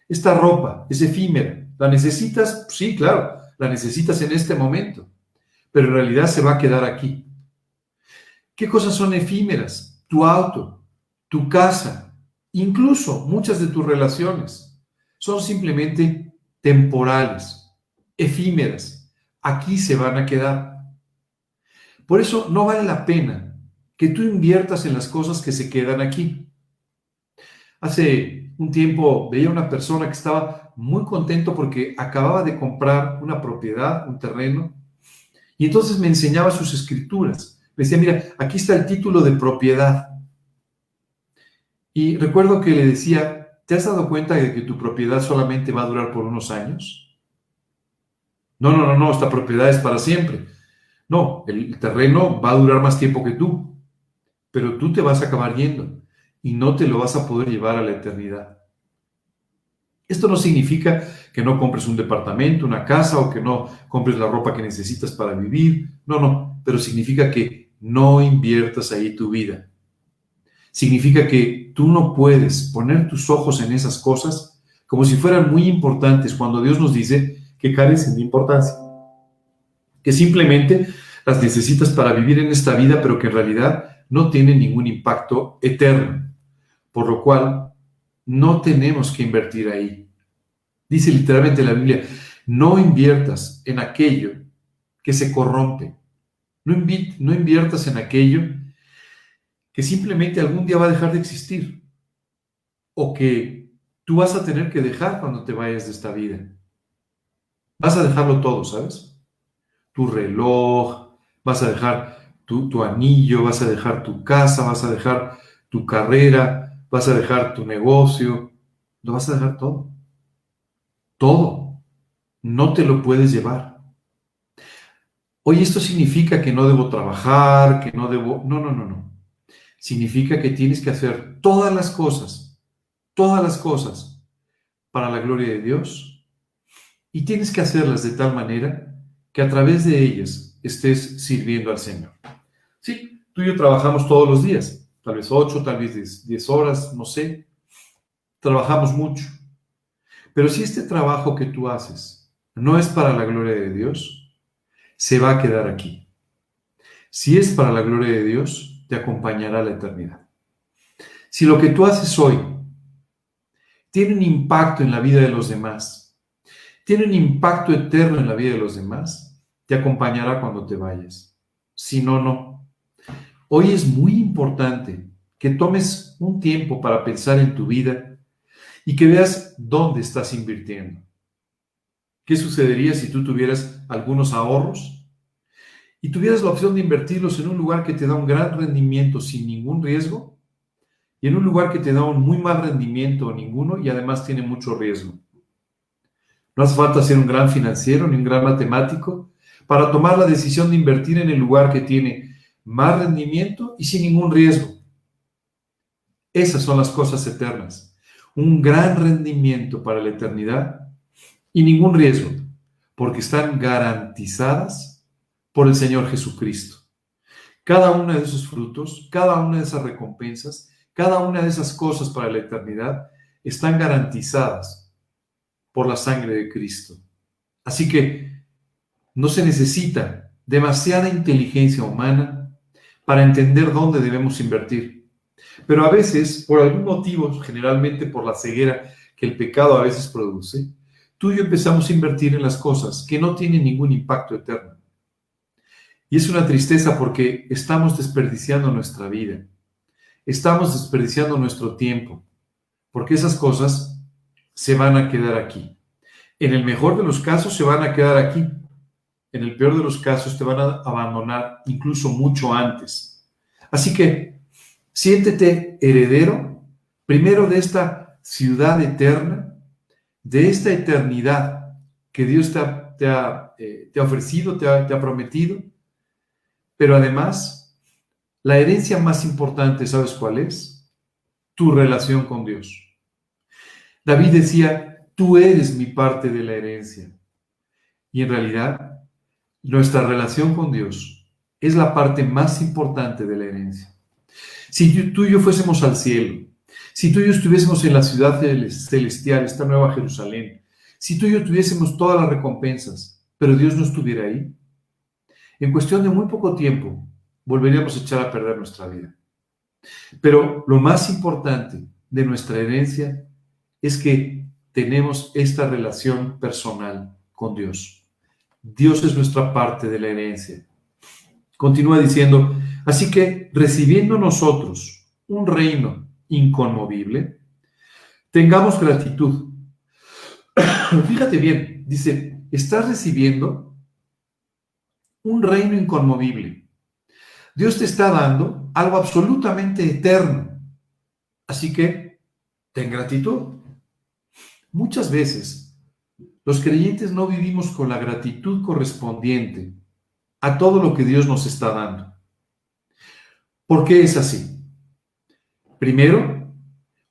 Esta ropa es efímera. ¿La necesitas? Sí, claro, la necesitas en este momento, pero en realidad se va a quedar aquí. ¿Qué cosas son efímeras? Tu auto, tu casa, incluso muchas de tus relaciones son simplemente temporales. efímeras. Aquí se van a quedar. Por eso no vale la pena que tú inviertas en las cosas que se quedan aquí. Hace un tiempo veía una persona que estaba muy contento porque acababa de comprar una propiedad, un terreno, y entonces me enseñaba sus escrituras. Me decía, mira, aquí está el título de propiedad. Y recuerdo que le decía, ¿te has dado cuenta de que tu propiedad solamente va a durar por unos años? No, esta propiedad es para siempre. No, el terreno va a durar más tiempo que tú, pero tú te vas a acabar yendo y no te lo vas a poder llevar a la eternidad. Esto no significa que no compres un departamento, una casa o que no compres la ropa que necesitas para vivir. No, pero significa que no inviertas ahí tu vida. Significa que tú no puedes poner tus ojos en esas cosas como si fueran muy importantes cuando Dios nos dice que carecen de importancia, que simplemente las necesitas para vivir en esta vida, pero que en realidad no tienen ningún impacto eterno, por lo cual no tenemos que invertir ahí. Dice literalmente la Biblia, no inviertas en aquello que se corrompe, no inviertas en aquello que simplemente algún día va a dejar de existir o que tú vas a tener que dejar cuando te vayas de esta vida. Vas a dejarlo todo, ¿sabes? Tu reloj, vas a dejar tu anillo, vas a dejar tu casa, vas a dejar tu carrera, vas a dejar tu negocio, lo vas a dejar todo. Todo. No te lo puedes llevar. Oye, esto significa que no debo trabajar, que no debo... No. Significa que tienes que hacer todas las cosas para la gloria de Dios y tienes que hacerlas de tal manera que a través de ellas estés sirviendo al Señor. Sí, tú y yo trabajamos todos los días, tal vez 8, tal vez 10 horas, no sé, trabajamos mucho. Pero si este trabajo que tú haces no es para la gloria de Dios, se va a quedar aquí. Si es para la gloria de Dios, te acompañará a la eternidad. Si lo que tú haces hoy tiene un impacto en la vida de los demás, tiene un impacto eterno en la vida de los demás, te acompañará cuando te vayas. Si no, no. Hoy es muy importante que tomes un tiempo para pensar en tu vida y que veas dónde estás invirtiendo. ¿Qué sucedería si tú tuvieras algunos ahorros y tuvieras la opción de invertirlos en un lugar que te da un gran rendimiento sin ningún riesgo y en un lugar que te da un muy mal rendimiento o ninguno y además tiene mucho riesgo? No hace falta ser un gran financiero ni un gran matemático para tomar la decisión de invertir en el lugar que tiene más rendimiento y sin ningún riesgo. Esas son las cosas eternas. Un gran rendimiento para la eternidad y ningún riesgo, porque están garantizadas por el Señor Jesucristo. Cada uno de esos frutos, cada una de esas recompensas, cada una de esas cosas para la eternidad están garantizadas por la sangre de Cristo. Así que no se necesita demasiada inteligencia humana para entender dónde debemos invertir. Pero a veces, por algún motivo, generalmente por la ceguera que el pecado a veces produce, tú y yo empezamos a invertir en las cosas que no tienen ningún impacto eterno. Y es una tristeza porque estamos desperdiciando nuestra vida, estamos desperdiciando nuestro tiempo, porque esas cosas se van a quedar aquí. En el mejor de los casos se van a quedar aquí. En el peor de los casos te van a abandonar incluso mucho antes. Así que siéntete heredero, primero de esta ciudad eterna, de esta eternidad que Dios te ha ofrecido, te ha prometido, pero además, la herencia más importante, ¿sabes cuál es? Tu relación con Dios. David decía, tú eres mi parte de la herencia. Y en realidad, nuestra relación con Dios es la parte más importante de la herencia. Si tú y yo fuésemos al cielo, si tú y yo estuviésemos en la ciudad celestial, esta nueva Jerusalén, si tú y yo tuviésemos todas las recompensas, pero Dios no estuviera ahí, en cuestión de muy poco tiempo, volveríamos a echar a perder nuestra vida. Pero lo más importante de nuestra herencia es que tenemos esta relación personal con Dios. Dios es nuestra parte de la herencia. Continúa diciendo, así que recibiendo nosotros un reino inconmovible, tengamos gratitud. Fíjate bien, dice, estás recibiendo un reino inconmovible. Dios te está dando algo absolutamente eterno. Así que ten gratitud. Muchas veces los creyentes no vivimos con la gratitud correspondiente a todo lo que Dios nos está dando. ¿Por qué es así? Primero,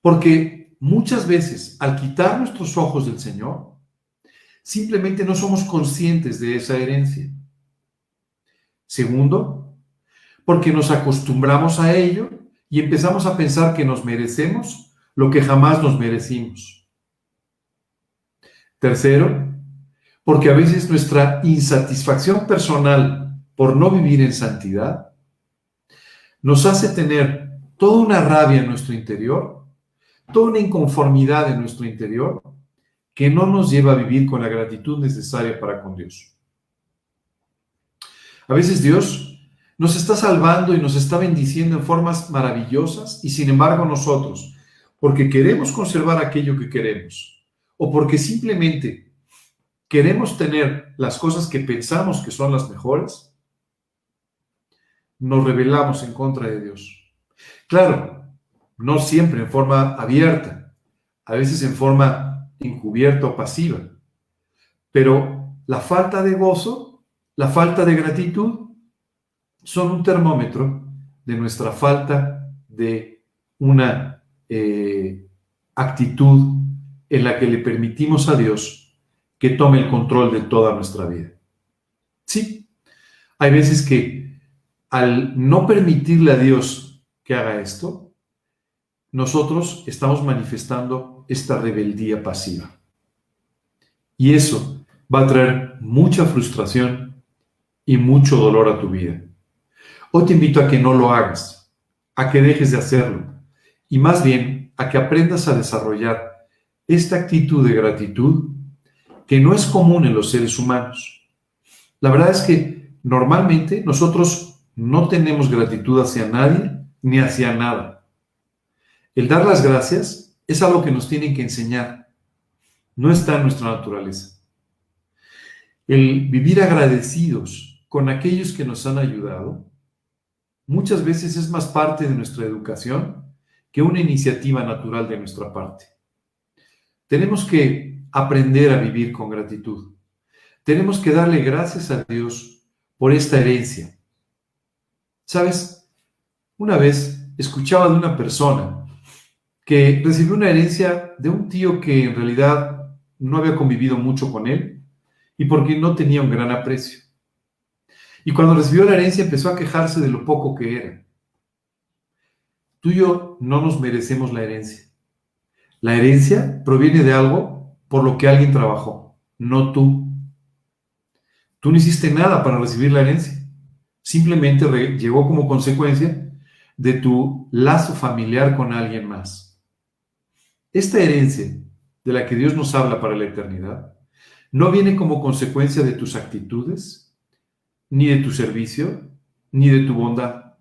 porque muchas veces al quitar nuestros ojos del Señor, simplemente no somos conscientes de esa herencia. Segundo, porque nos acostumbramos a ello y empezamos a pensar que nos merecemos lo que jamás nos merecimos. Tercero, porque a veces nuestra insatisfacción personal por no vivir en santidad nos hace tener toda una rabia en nuestro interior, toda una inconformidad en nuestro interior, que no nos lleva a vivir con la gratitud necesaria para con Dios. A veces Dios nos está salvando y nos está bendiciendo en formas maravillosas y sin embargo nosotros, porque queremos conservar aquello que queremos o porque simplemente queremos tener las cosas que pensamos que son las mejores, nos rebelamos en contra de Dios. Claro, no siempre en forma abierta, a veces en forma encubierta o pasiva, pero la falta de gozo, la falta de gratitud, son un termómetro de nuestra falta de una actitud en la que le permitimos a Dios que tome el control de toda nuestra vida. Sí, hay veces que al no permitirle a Dios que haga esto, nosotros estamos manifestando esta rebeldía pasiva. Y eso va a traer mucha frustración y mucho dolor a tu vida. Hoy te invito a que no lo hagas, a que dejes de hacerlo y más bien a que aprendas a desarrollar esta actitud de gratitud que no es común en los seres humanos. La verdad es que normalmente nosotros no tenemos gratitud hacia nadie ni hacia nada. El dar las gracias es algo que nos tienen que enseñar, no está en nuestra naturaleza. El vivir agradecidos con aquellos que nos han ayudado muchas veces es más parte de nuestra educación que una iniciativa natural de nuestra parte. Tenemos que aprender a vivir con gratitud. Tenemos que darle gracias a Dios por esta herencia. ¿Sabes? Una vez escuchaba de una persona que recibió una herencia de un tío que en realidad no había convivido mucho con él y porque no tenía un gran aprecio. Y cuando recibió la herencia empezó a quejarse de lo poco que era. Tú y yo no nos merecemos la herencia. La herencia proviene de algo por lo que alguien trabajó, no tú. Tú no hiciste nada para recibir la herencia. Simplemente llegó como consecuencia de tu lazo familiar con alguien más. Esta herencia de la que Dios nos habla para la eternidad no viene como consecuencia de tus actitudes, ni de tu servicio, ni de tu bondad.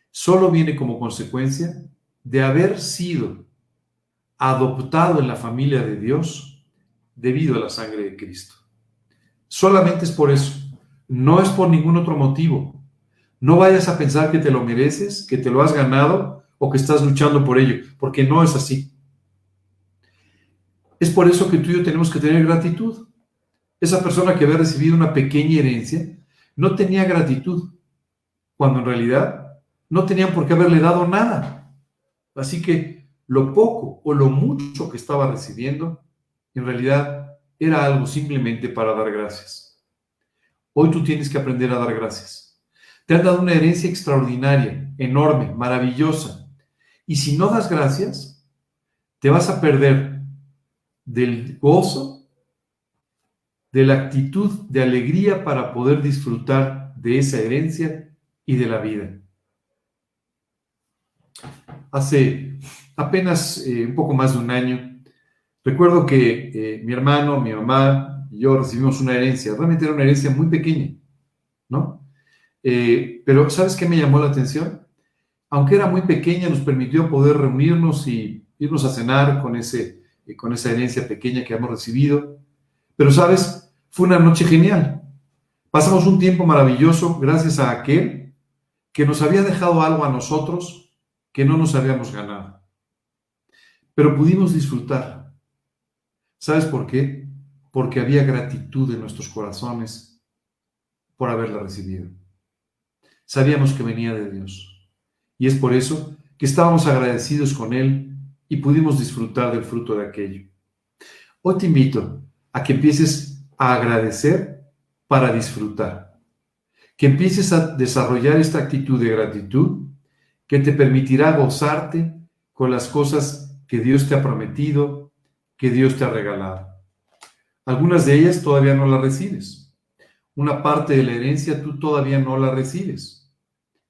Solo viene como consecuencia de haber sido adoptado en la familia de Dios debido a la sangre de Cristo. Solamente es por eso, no es por ningún otro motivo. No vayas a pensar que te lo mereces, que te lo has ganado o que estás luchando por ello, porque no es así. Es por eso que tú y yo tenemos que tener gratitud. Esa persona que había recibido una pequeña herencia no tenía gratitud, cuando en realidad no tenían por qué haberle dado nada. Así que lo poco o lo mucho que estaba recibiendo, en realidad era algo simplemente para dar gracias. Hoy tú tienes que aprender a dar gracias. Te han dado una herencia extraordinaria, enorme, maravillosa. Y si no das gracias, te vas a perder del gozo, de la actitud de alegría para poder disfrutar de esa herencia y de la vida. Hace apenas un poco más de un año, recuerdo que mi hermano, mi mamá y yo recibimos una herencia. Realmente era una herencia muy pequeña, ¿no? Pero ¿sabes qué me llamó la atención? Aunque era muy pequeña, nos permitió poder reunirnos y irnos a cenar con esa herencia pequeña que hemos recibido. Pero, ¿sabes? Fue una noche genial. Pasamos un tiempo maravilloso gracias a aquel que nos había dejado algo a nosotros que no nos habíamos ganado. Pero pudimos disfrutar. ¿Sabes por qué? Porque había gratitud en nuestros corazones por haberla recibido. Sabíamos que venía de Dios. Y es por eso que estábamos agradecidos con Él y pudimos disfrutar del fruto de aquello. Hoy te invito a que empieces a agradecer para disfrutar. Que empieces a desarrollar esta actitud de gratitud que te permitirá gozarte con las cosas que Dios te ha prometido, que Dios te ha regalado. Algunas de ellas todavía no las recibes. Una parte de la herencia tú todavía no la recibes.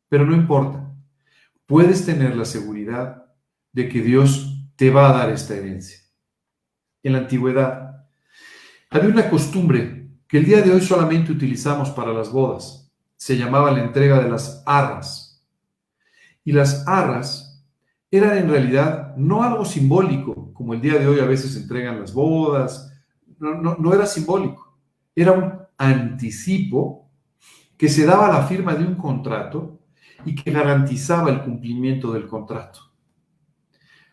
Pero no importa. Puedes tener la seguridad de que Dios te va a dar esta herencia. En la antigüedad había una costumbre que el día de hoy solamente utilizamos para las bodas. Se llamaba la entrega de las arras. Y las arras eran en realidad no algo simbólico, como el día de hoy a veces se entregan las bodas. No era simbólico. Era un anticipo que se daba a la firma de un contrato y que garantizaba el cumplimiento del contrato.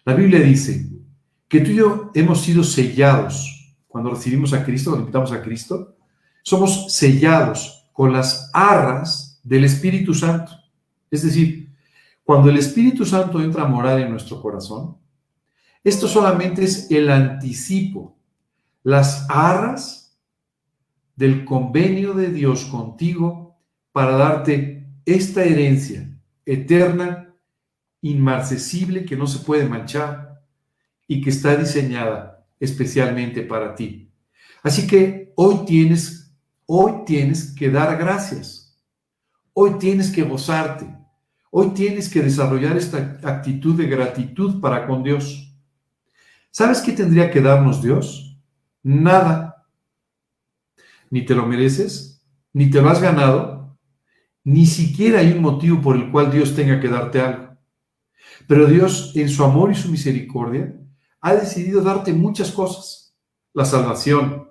La Biblia dice que tú y yo hemos sido sellados cuando recibimos a Cristo, cuando invitamos a Cristo, somos sellados con las arras del Espíritu Santo. Es decir, cuando el Espíritu Santo entra a morar en nuestro corazón, esto solamente es el anticipo, las arras del convenio de Dios contigo para darte esta herencia eterna, inmarcesible, que no se puede manchar y que está diseñada especialmente para ti. Así que hoy tienes que dar gracias. Hoy tienes que gozarte. Hoy tienes que desarrollar esta actitud de gratitud para con Dios. ¿Sabes qué tendría que darnos Dios? Nada. Ni te lo mereces, ni te lo has ganado, ni siquiera hay un motivo por el cual Dios tenga que darte algo. Pero Dios, en su amor y su misericordia, ha decidido darte muchas cosas. La salvación,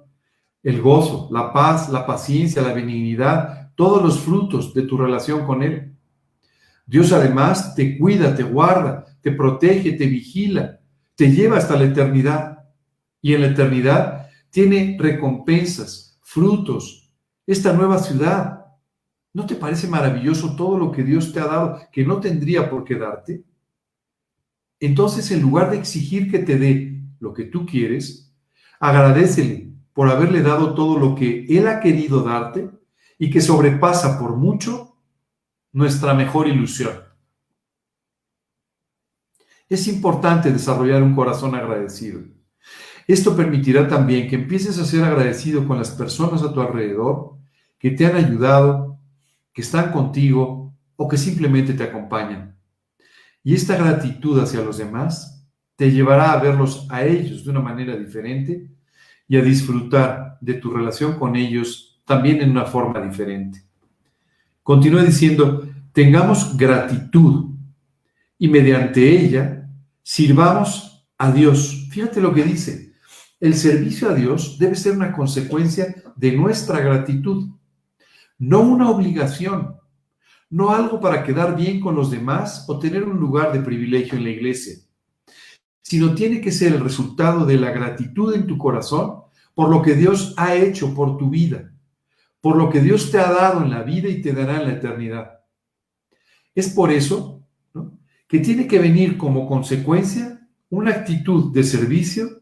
el gozo, la paz, la paciencia, la benignidad, todos los frutos de tu relación con Él. Dios además te cuida, te guarda, te protege, te vigila, te lleva hasta la eternidad. Y en la eternidad tiene recompensas, frutos, esta nueva ciudad. ¿No te parece maravilloso todo lo que Dios te ha dado que no tendría por qué darte? Entonces, en lugar de exigir que te dé lo que tú quieres, agradécele por haberle dado todo lo que Él ha querido darte y que sobrepasa por mucho nuestra mejor ilusión. Es importante desarrollar un corazón agradecido. Esto permitirá también que empieces a ser agradecido con las personas a tu alrededor que te han ayudado, que están contigo o que simplemente te acompañan. Y esta gratitud hacia los demás te llevará a verlos a ellos de una manera diferente y a disfrutar de tu relación con ellos también en una forma diferente. Continúa diciendo, tengamos gratitud y mediante ella sirvamos a Dios. Fíjate lo que dice. El servicio a Dios debe ser una consecuencia de nuestra gratitud, no una obligación, no algo para quedar bien con los demás o tener un lugar de privilegio en la iglesia, sino tiene que ser el resultado de la gratitud en tu corazón por lo que Dios ha hecho por tu vida, por lo que Dios te ha dado en la vida y te dará en la eternidad. Es por eso, ¿no?, que tiene que venir como consecuencia una actitud de servicio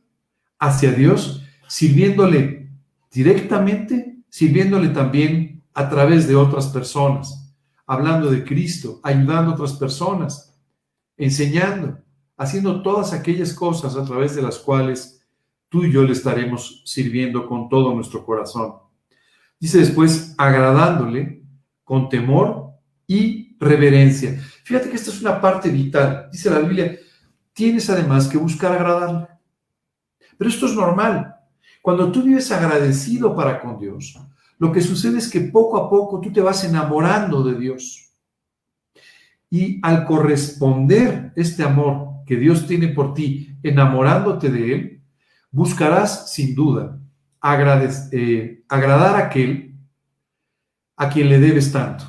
hacia Dios, sirviéndole directamente, sirviéndole también a través de otras personas, hablando de Cristo, ayudando a otras personas, enseñando, haciendo todas aquellas cosas a través de las cuales tú y yo le estaremos sirviendo con todo nuestro corazón. Dice después, agradándole con temor y reverencia. Fíjate que esta es una parte vital. Dice la Biblia, tienes además que buscar agradarle. Pero esto es normal. Cuando tú vives agradecido para con Dios, lo que sucede es que poco a poco tú te vas enamorando de Dios. Y al corresponder este amor que Dios tiene por ti, enamorándote de Él, buscarás sin duda agradar a aquel a quien le debes tanto.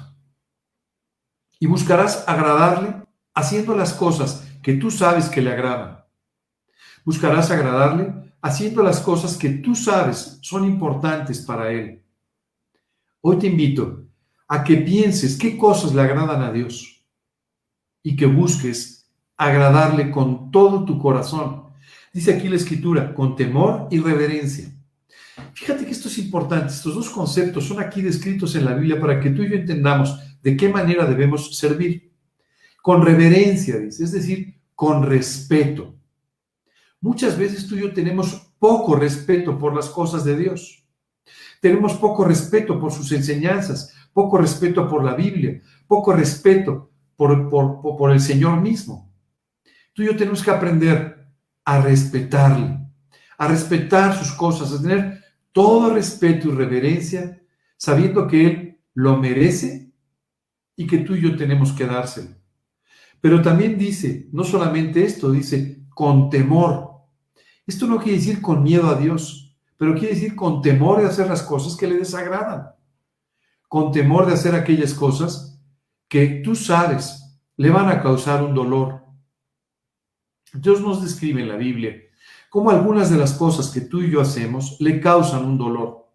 Y buscarás agradarle haciendo las cosas que tú sabes que le agradan. Buscarás agradarle haciendo las cosas que tú sabes son importantes para Él. Hoy te invito a que pienses qué cosas le agradan a Dios y que busques agradarle con todo tu corazón. Dice aquí la Escritura, con temor y reverencia. Fíjate que esto es importante. Estos dos conceptos son aquí descritos en la Biblia para que tú y yo entendamos de qué manera debemos servir. Con reverencia, dice, es decir, con respeto. Muchas veces tú y yo tenemos poco respeto por las cosas de Dios. Tenemos poco respeto por sus enseñanzas, poco respeto por la Biblia, poco respeto por el Señor mismo. Tú y yo tenemos que aprender a respetarle, a respetar sus cosas, a tener todo respeto y reverencia, sabiendo que Él lo merece y que tú y yo tenemos que dárselo. Pero también dice, no solamente esto, dice con temor. Esto no quiere decir con miedo a Dios, pero quiere decir con temor de hacer las cosas que le desagradan. Con temor de hacer aquellas cosas que tú sabes le van a causar un dolor. Dios nos describe en la Biblia cómo algunas de las cosas que tú y yo hacemos le causan un dolor.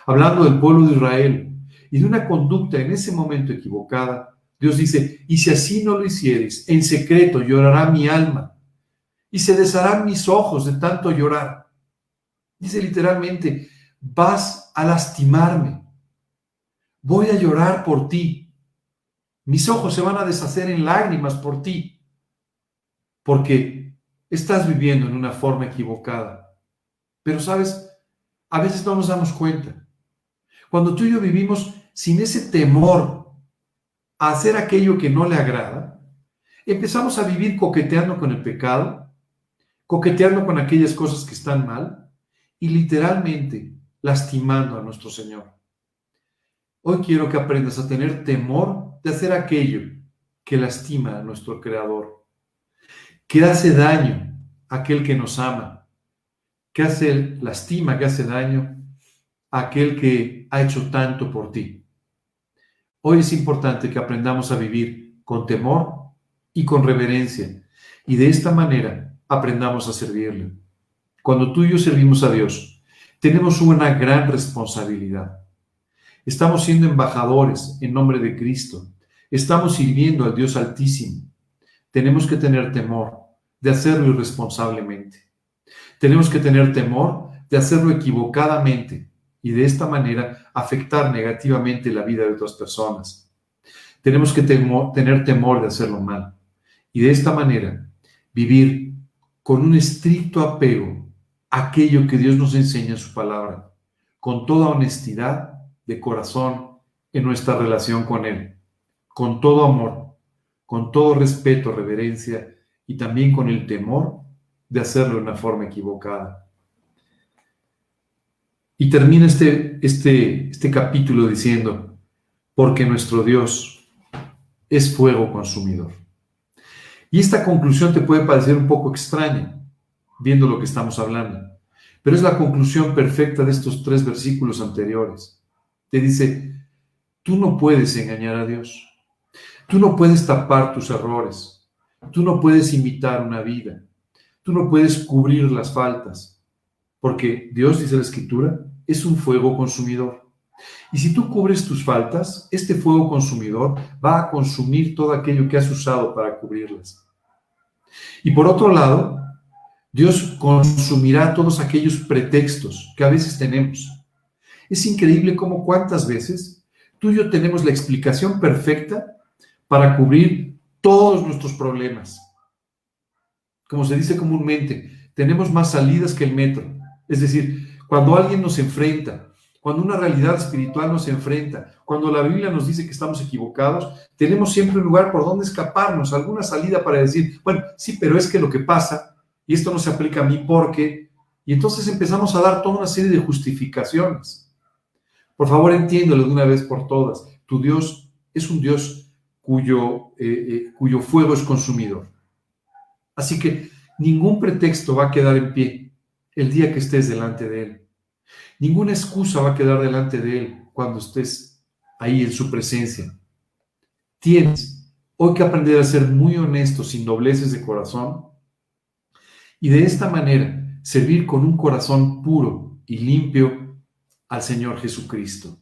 Hablando del pueblo de Israel y de una conducta en ese momento equivocada, Dios dice, y si así no lo hicieres, en secreto llorará mi alma y se desharán mis ojos de tanto llorar. Dice literalmente, vas a lastimarme, voy a llorar por ti, mis ojos se van a deshacer en lágrimas por ti, porque estás viviendo en una forma equivocada. Pero sabes, a veces no nos damos cuenta. Cuando tú y yo vivimos sin ese temor a hacer aquello que no le agrada, empezamos a vivir coqueteando con el pecado, coqueteando con aquellas cosas que están mal y literalmente lastimando a nuestro Señor. Hoy quiero que aprendas a tener temor de hacer aquello que lastima a nuestro Creador, que hace daño a aquel que nos ama, que lastima, que hace daño a aquel que ha hecho tanto por ti. Hoy es importante que aprendamos a vivir con temor y con reverencia, y de esta manera aprendamos a servirle. Cuando tú y yo servimos a Dios, tenemos una gran responsabilidad. Estamos siendo embajadores en nombre de Cristo. Estamos sirviendo al Dios Altísimo. Tenemos que tener temor de hacerlo irresponsablemente. Tenemos que tener temor de hacerlo equivocadamente y de esta manera afectar negativamente la vida de otras personas. Tenemos que tener temor de hacerlo mal y de esta manera vivir con un estricto apego a aquello que Dios nos enseña en su palabra, con toda honestidad de corazón en nuestra relación con Él, con todo amor, con todo respeto, reverencia y también con el temor de hacerlo de una forma equivocada. Y termina este capítulo diciendo, porque nuestro Dios es fuego consumidor. Y esta conclusión te puede parecer un poco extraña, viendo lo que estamos hablando, pero es la conclusión perfecta de estos 3 versículos anteriores. Te dice, tú no puedes engañar a Dios, tú no puedes tapar tus errores, tú no puedes imitar una vida, tú no puedes cubrir las faltas, porque Dios, dice la Escritura, es un fuego consumidor. Y si tú cubres tus faltas, este fuego consumidor va a consumir todo aquello que has usado para cubrirlas. Y por otro lado, Dios consumirá todos aquellos pretextos que a veces tenemos. Es increíble cómo cuántas veces tú y yo tenemos la explicación perfecta para cubrir todos nuestros problemas. Como se dice comúnmente, tenemos más salidas que el metro. Es decir, cuando alguien nos enfrenta, cuando una realidad espiritual nos enfrenta, cuando la Biblia nos dice que estamos equivocados, tenemos siempre un lugar por donde escaparnos, alguna salida para decir, bueno, sí, pero es que lo que pasa, y esto no se aplica a mí porque, Y entonces empezamos a dar toda una serie de justificaciones. Por favor, entiéndelo de una vez por todas. Tu Dios es un Dios cuyo fuego es consumidor. Así que ningún pretexto va a quedar en pie el día que estés delante de Él. Ninguna excusa va a quedar delante de Él cuando estés ahí en su presencia. Tienes hoy que aprender a ser muy honesto, sin dobleces de corazón, y de esta manera servir con un corazón puro y limpio al Señor Jesucristo.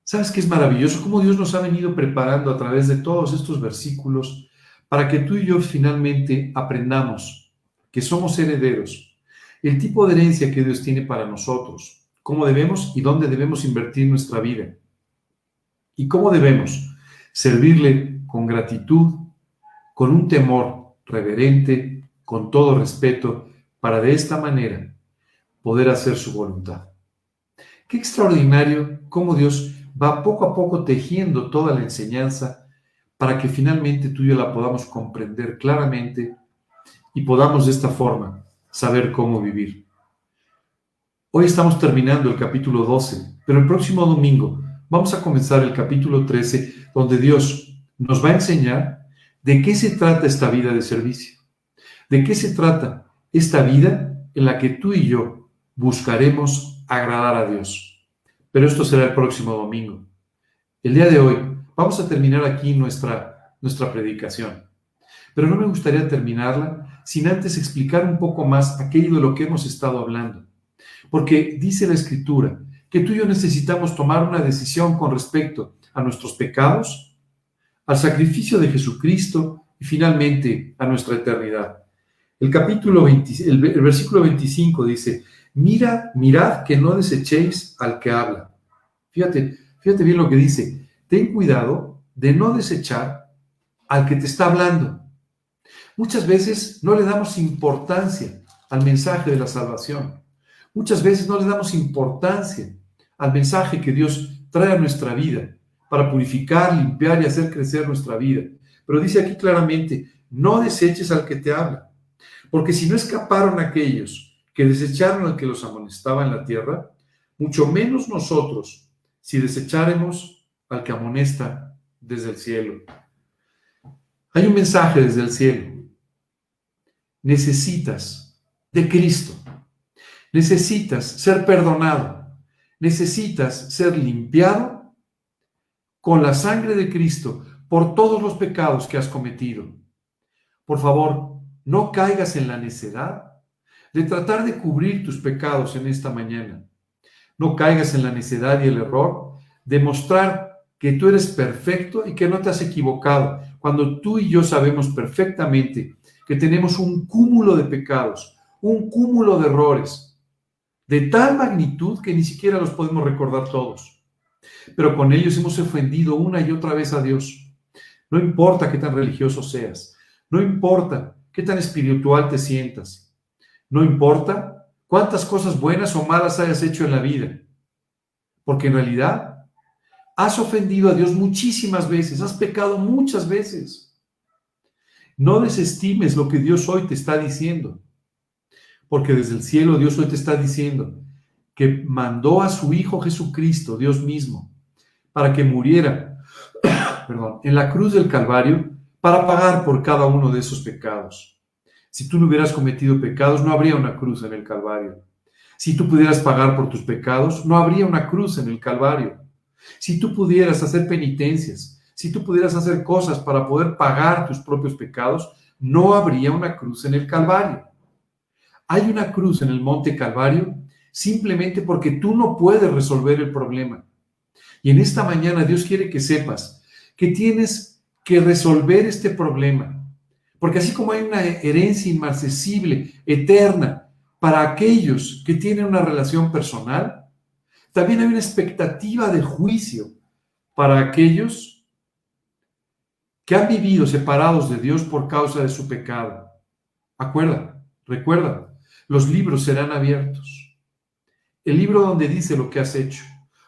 ¿Sabes qué es maravilloso? Cómo Dios nos ha venido preparando a través de todos estos versículos para que tú y yo finalmente aprendamos que somos herederos, el tipo de herencia que Dios tiene para nosotros, cómo debemos y dónde debemos invertir nuestra vida, y cómo debemos servirle con gratitud, con un temor reverente, con todo respeto, para de esta manera poder hacer su voluntad. Qué extraordinario cómo Dios va poco a poco tejiendo toda la enseñanza para que finalmente tú y yo la podamos comprender claramente y podamos de esta forma saber cómo vivir. Hoy estamos terminando el capítulo 12, pero el próximo domingo vamos a comenzar el capítulo 13, donde Dios nos va a enseñar de qué se trata esta vida de servicio, de qué se trata esta vida en la que tú y yo buscaremos agradar a Dios. Pero esto será el próximo domingo. El día de hoy vamos a terminar aquí nuestra predicación. Pero no me gustaría terminarla sin antes explicar un poco más aquello de lo que hemos estado hablando. Porque dice la Escritura que tú y yo necesitamos tomar una decisión con respecto a nuestros pecados, al sacrificio de Jesucristo y finalmente a nuestra eternidad. El versículo 25 dice: mirad que no desechéis al que habla. Fíjate bien lo que dice. Ten cuidado de no desechar al que te está hablando. Muchas veces no le damos importancia al mensaje de la salvación. Muchas veces no le damos importancia al mensaje que Dios trae a nuestra vida para purificar, limpiar y hacer crecer nuestra vida. Pero dice aquí claramente: no deseches al que te habla. Porque si no escaparon aquellos que desecharon al que los amonestaba en la tierra, mucho menos nosotros si desecháremos al que amonesta desde el cielo. Hay un mensaje desde el cielo. Necesitas de Cristo. Necesitas ser perdonado. Necesitas ser limpiado con la sangre de Cristo por todos los pecados que has cometido. Por favor, no caigas en la necedad de tratar de cubrir tus pecados en esta mañana. No caigas en la necedad y el error de mostrar que tú eres perfecto y que no te has equivocado, cuando tú y yo sabemos perfectamente que tenemos un cúmulo de pecados, un cúmulo de errores, de tal magnitud que ni siquiera los podemos recordar todos. Pero con ellos hemos ofendido una y otra vez a Dios. No importa qué tan religioso seas, no importa qué tan espiritual te sientas, no importa cuántas cosas buenas o malas hayas hecho en la vida, porque en realidad has ofendido a Dios muchísimas veces, has pecado muchas veces. No desestimes lo que Dios hoy te está diciendo, porque desde el cielo Dios hoy te está diciendo que mandó a su Hijo Jesucristo, Dios mismo, para que muriera, en la cruz del Calvario, para pagar por cada uno de esos pecados. Si tú no hubieras cometido pecados, no habría una cruz en el Calvario. Si tú pudieras pagar por tus pecados, no habría una cruz en el Calvario. Si tú pudieras hacer penitencias, si tú pudieras hacer cosas para poder pagar tus propios pecados, no habría una cruz en el Calvario. Hay una cruz en el Monte Calvario simplemente porque tú no puedes resolver el problema. Y en esta mañana Dios quiere que sepas que tienes que resolver este problema. Porque así como hay una herencia inmarcesible, eterna, para aquellos que tienen una relación personal, también hay una expectativa de juicio para aquellos que han vivido separados de Dios por causa de su pecado. Recuerda, los libros serán abiertos. El libro donde dice lo que has hecho,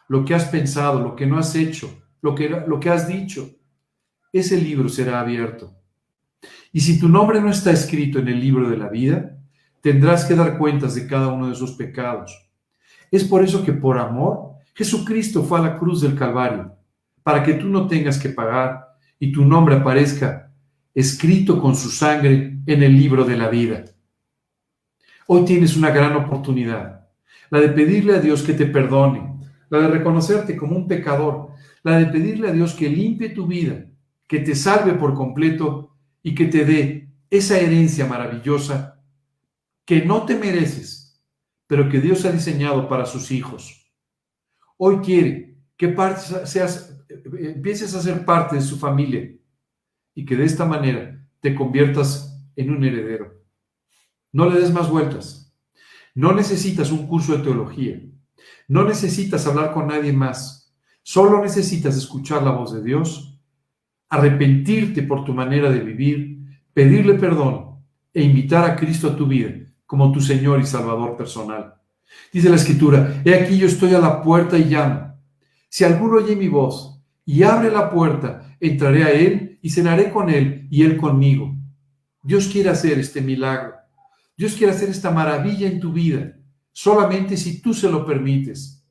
lo que has pensado, lo que no has hecho, lo que has dicho, ese libro será abierto. Y si tu nombre no está escrito en el libro de la vida, tendrás que dar cuentas de cada uno de esos pecados. Es por eso que por amor, Jesucristo fue a la cruz del Calvario, para que tú no tengas que pagar y tu nombre aparezca escrito con su sangre en el libro de la vida. Hoy tienes una gran oportunidad, la de pedirle a Dios que te perdone, la de reconocerte como un pecador, la de pedirle a Dios que limpie tu vida, que te salve por completo y que te dé esa herencia maravillosa que no te mereces, pero que Dios ha diseñado para sus hijos. Hoy quiere que empieces a ser parte de su familia y que de esta manera te conviertas en un heredero. No le des más vueltas. No necesitas un curso de teología. No necesitas hablar con nadie más. Solo necesitas escuchar la voz de Dios, arrepentirte por tu manera de vivir, pedirle perdón e invitar a Cristo a tu vida como tu Señor y Salvador personal. Dice la Escritura: he aquí yo estoy a la puerta y llamo. Si alguno oye mi voz y abre la puerta, entraré a él y cenaré con él y él conmigo. Dios quiere hacer este milagro. Dios quiere hacer esta maravilla en tu vida, solamente si tú se lo permites.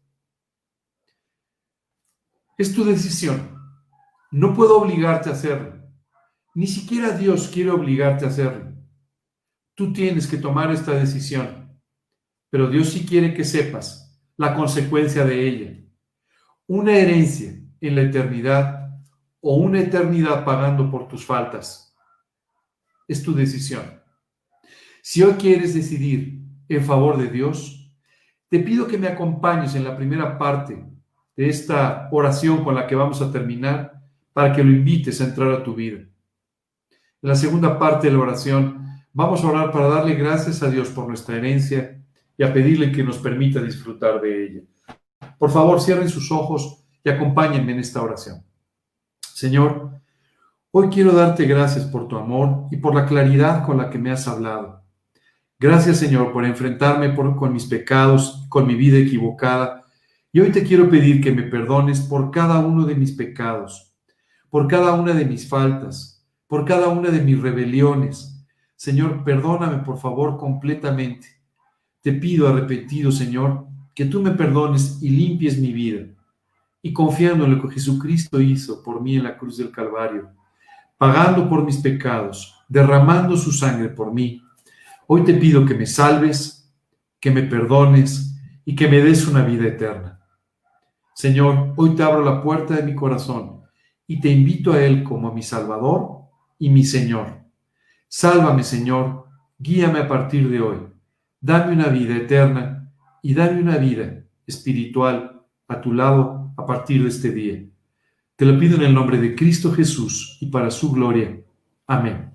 Es tu decisión. No puedo obligarte a hacerlo. Ni siquiera Dios quiere obligarte a hacerlo. Tú tienes que tomar esta decisión. Pero Dios sí quiere que sepas la consecuencia de ella. Una herencia en la eternidad o una eternidad pagando por tus faltas. Es tu decisión. Si hoy quieres decidir en favor de Dios, te pido que me acompañes en la primera parte de esta oración con la que vamos a terminar, para que lo invites a entrar a tu vida. En la segunda parte de la oración vamos a orar para darle gracias a Dios por nuestra herencia y a pedirle que nos permita disfrutar de ella. Por favor, cierren sus ojos y acompáñenme en esta oración. Señor, hoy quiero darte gracias por tu amor y por la claridad con la que me has hablado. Gracias, Señor, por enfrentarme con mis pecados, con mi vida equivocada. Y hoy te quiero pedir que me perdones por cada uno de mis pecados, por cada una de mis faltas, por cada una de mis rebeliones. Señor, perdóname, por favor, completamente. Te pido arrepentido, Señor, que tú me perdones y limpies mi vida. Y confiando en lo que Jesucristo hizo por mí en la cruz del Calvario, pagando por mis pecados, derramando su sangre por mí, hoy te pido que me salves, que me perdones y que me des una vida eterna. Señor, hoy te abro la puerta de mi corazón y te invito a Él como mi Salvador y mi Señor. Sálvame, Señor, guíame a partir de hoy. Dame una vida eterna y dame una vida espiritual a tu lado a partir de este día. Te lo pido en el nombre de Cristo Jesús y para su gloria. Amén.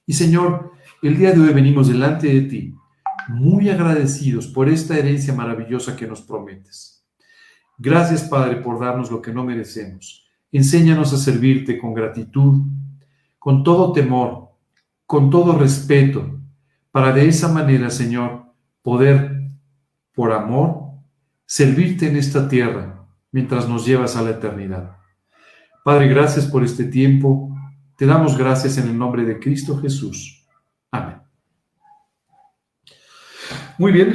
Y Señor, el día de hoy venimos delante de ti, muy agradecidos por esta herencia maravillosa que nos prometes. Gracias, Padre, por darnos lo que no merecemos. Enséñanos a servirte con gratitud, con todo temor, con todo respeto, para de esa manera, Señor, poder, por amor, servirte en esta tierra mientras nos llevas a la eternidad. Padre, gracias por este tiempo. Te damos gracias en el nombre de Cristo Jesús. Amén. Muy bien.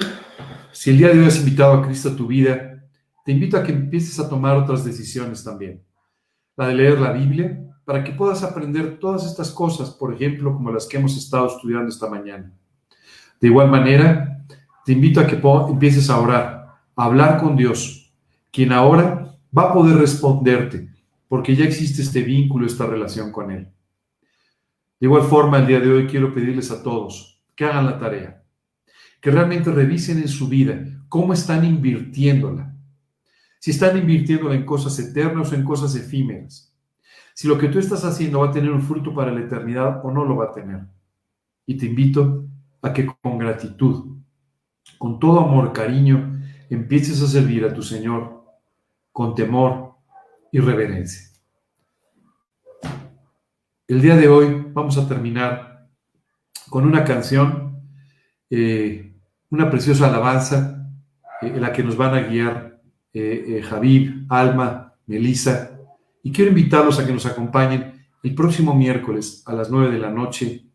Si el día de hoy has invitado a Cristo a tu vida, te invito a que empieces a tomar otras decisiones también. La de leer la Biblia, para que puedas aprender todas estas cosas, por ejemplo, como las que hemos estado estudiando esta mañana. De igual manera, te invito a que empieces a orar, a hablar con Dios, quien ahora va a poder responderte, porque ya existe este vínculo, esta relación con Él. De igual forma, el día de hoy quiero pedirles a todos que hagan la tarea, que realmente revisen en su vida cómo están invirtiéndola. Si están invirtiéndola en cosas eternas o en cosas efímeras. Si lo que tú estás haciendo va a tener un fruto para la eternidad o no lo va a tener. Y te invito a que con gratitud, con todo amor, cariño, empieces a servir a tu Señor con temor y reverencia. El día de hoy vamos a terminar con una canción, una preciosa alabanza, en la que nos van a guiar Javib, Alma, Melissa, y quiero invitarlos a que nos acompañen el próximo miércoles a las 9 de la noche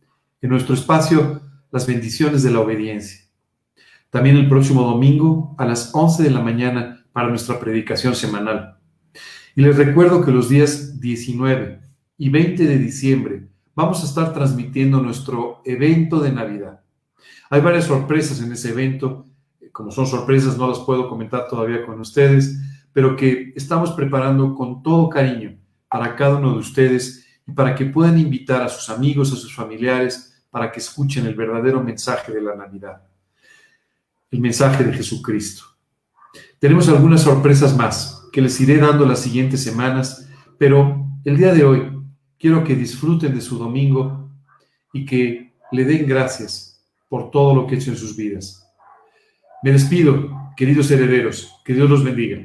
en nuestro espacio las bendiciones de la obediencia. También el próximo domingo a las 11 de la mañana para nuestra predicación semanal. Y les recuerdo que los días 19 y 20 de diciembre vamos a estar transmitiendo nuestro evento de Navidad. Hay varias sorpresas en ese evento. Como son sorpresas, no las puedo comentar todavía con ustedes, pero que estamos preparando con todo cariño para cada uno de ustedes y para que puedan invitar a sus amigos, a sus familiares, para que escuchen el verdadero mensaje de la Navidad, el mensaje de Jesucristo. Tenemos algunas sorpresas más que les iré dando las siguientes semanas, pero el día de hoy quiero que disfruten de su domingo y que le den gracias por todo lo que ha hecho en sus vidas. Me despido, queridos herederos, que Dios los bendiga.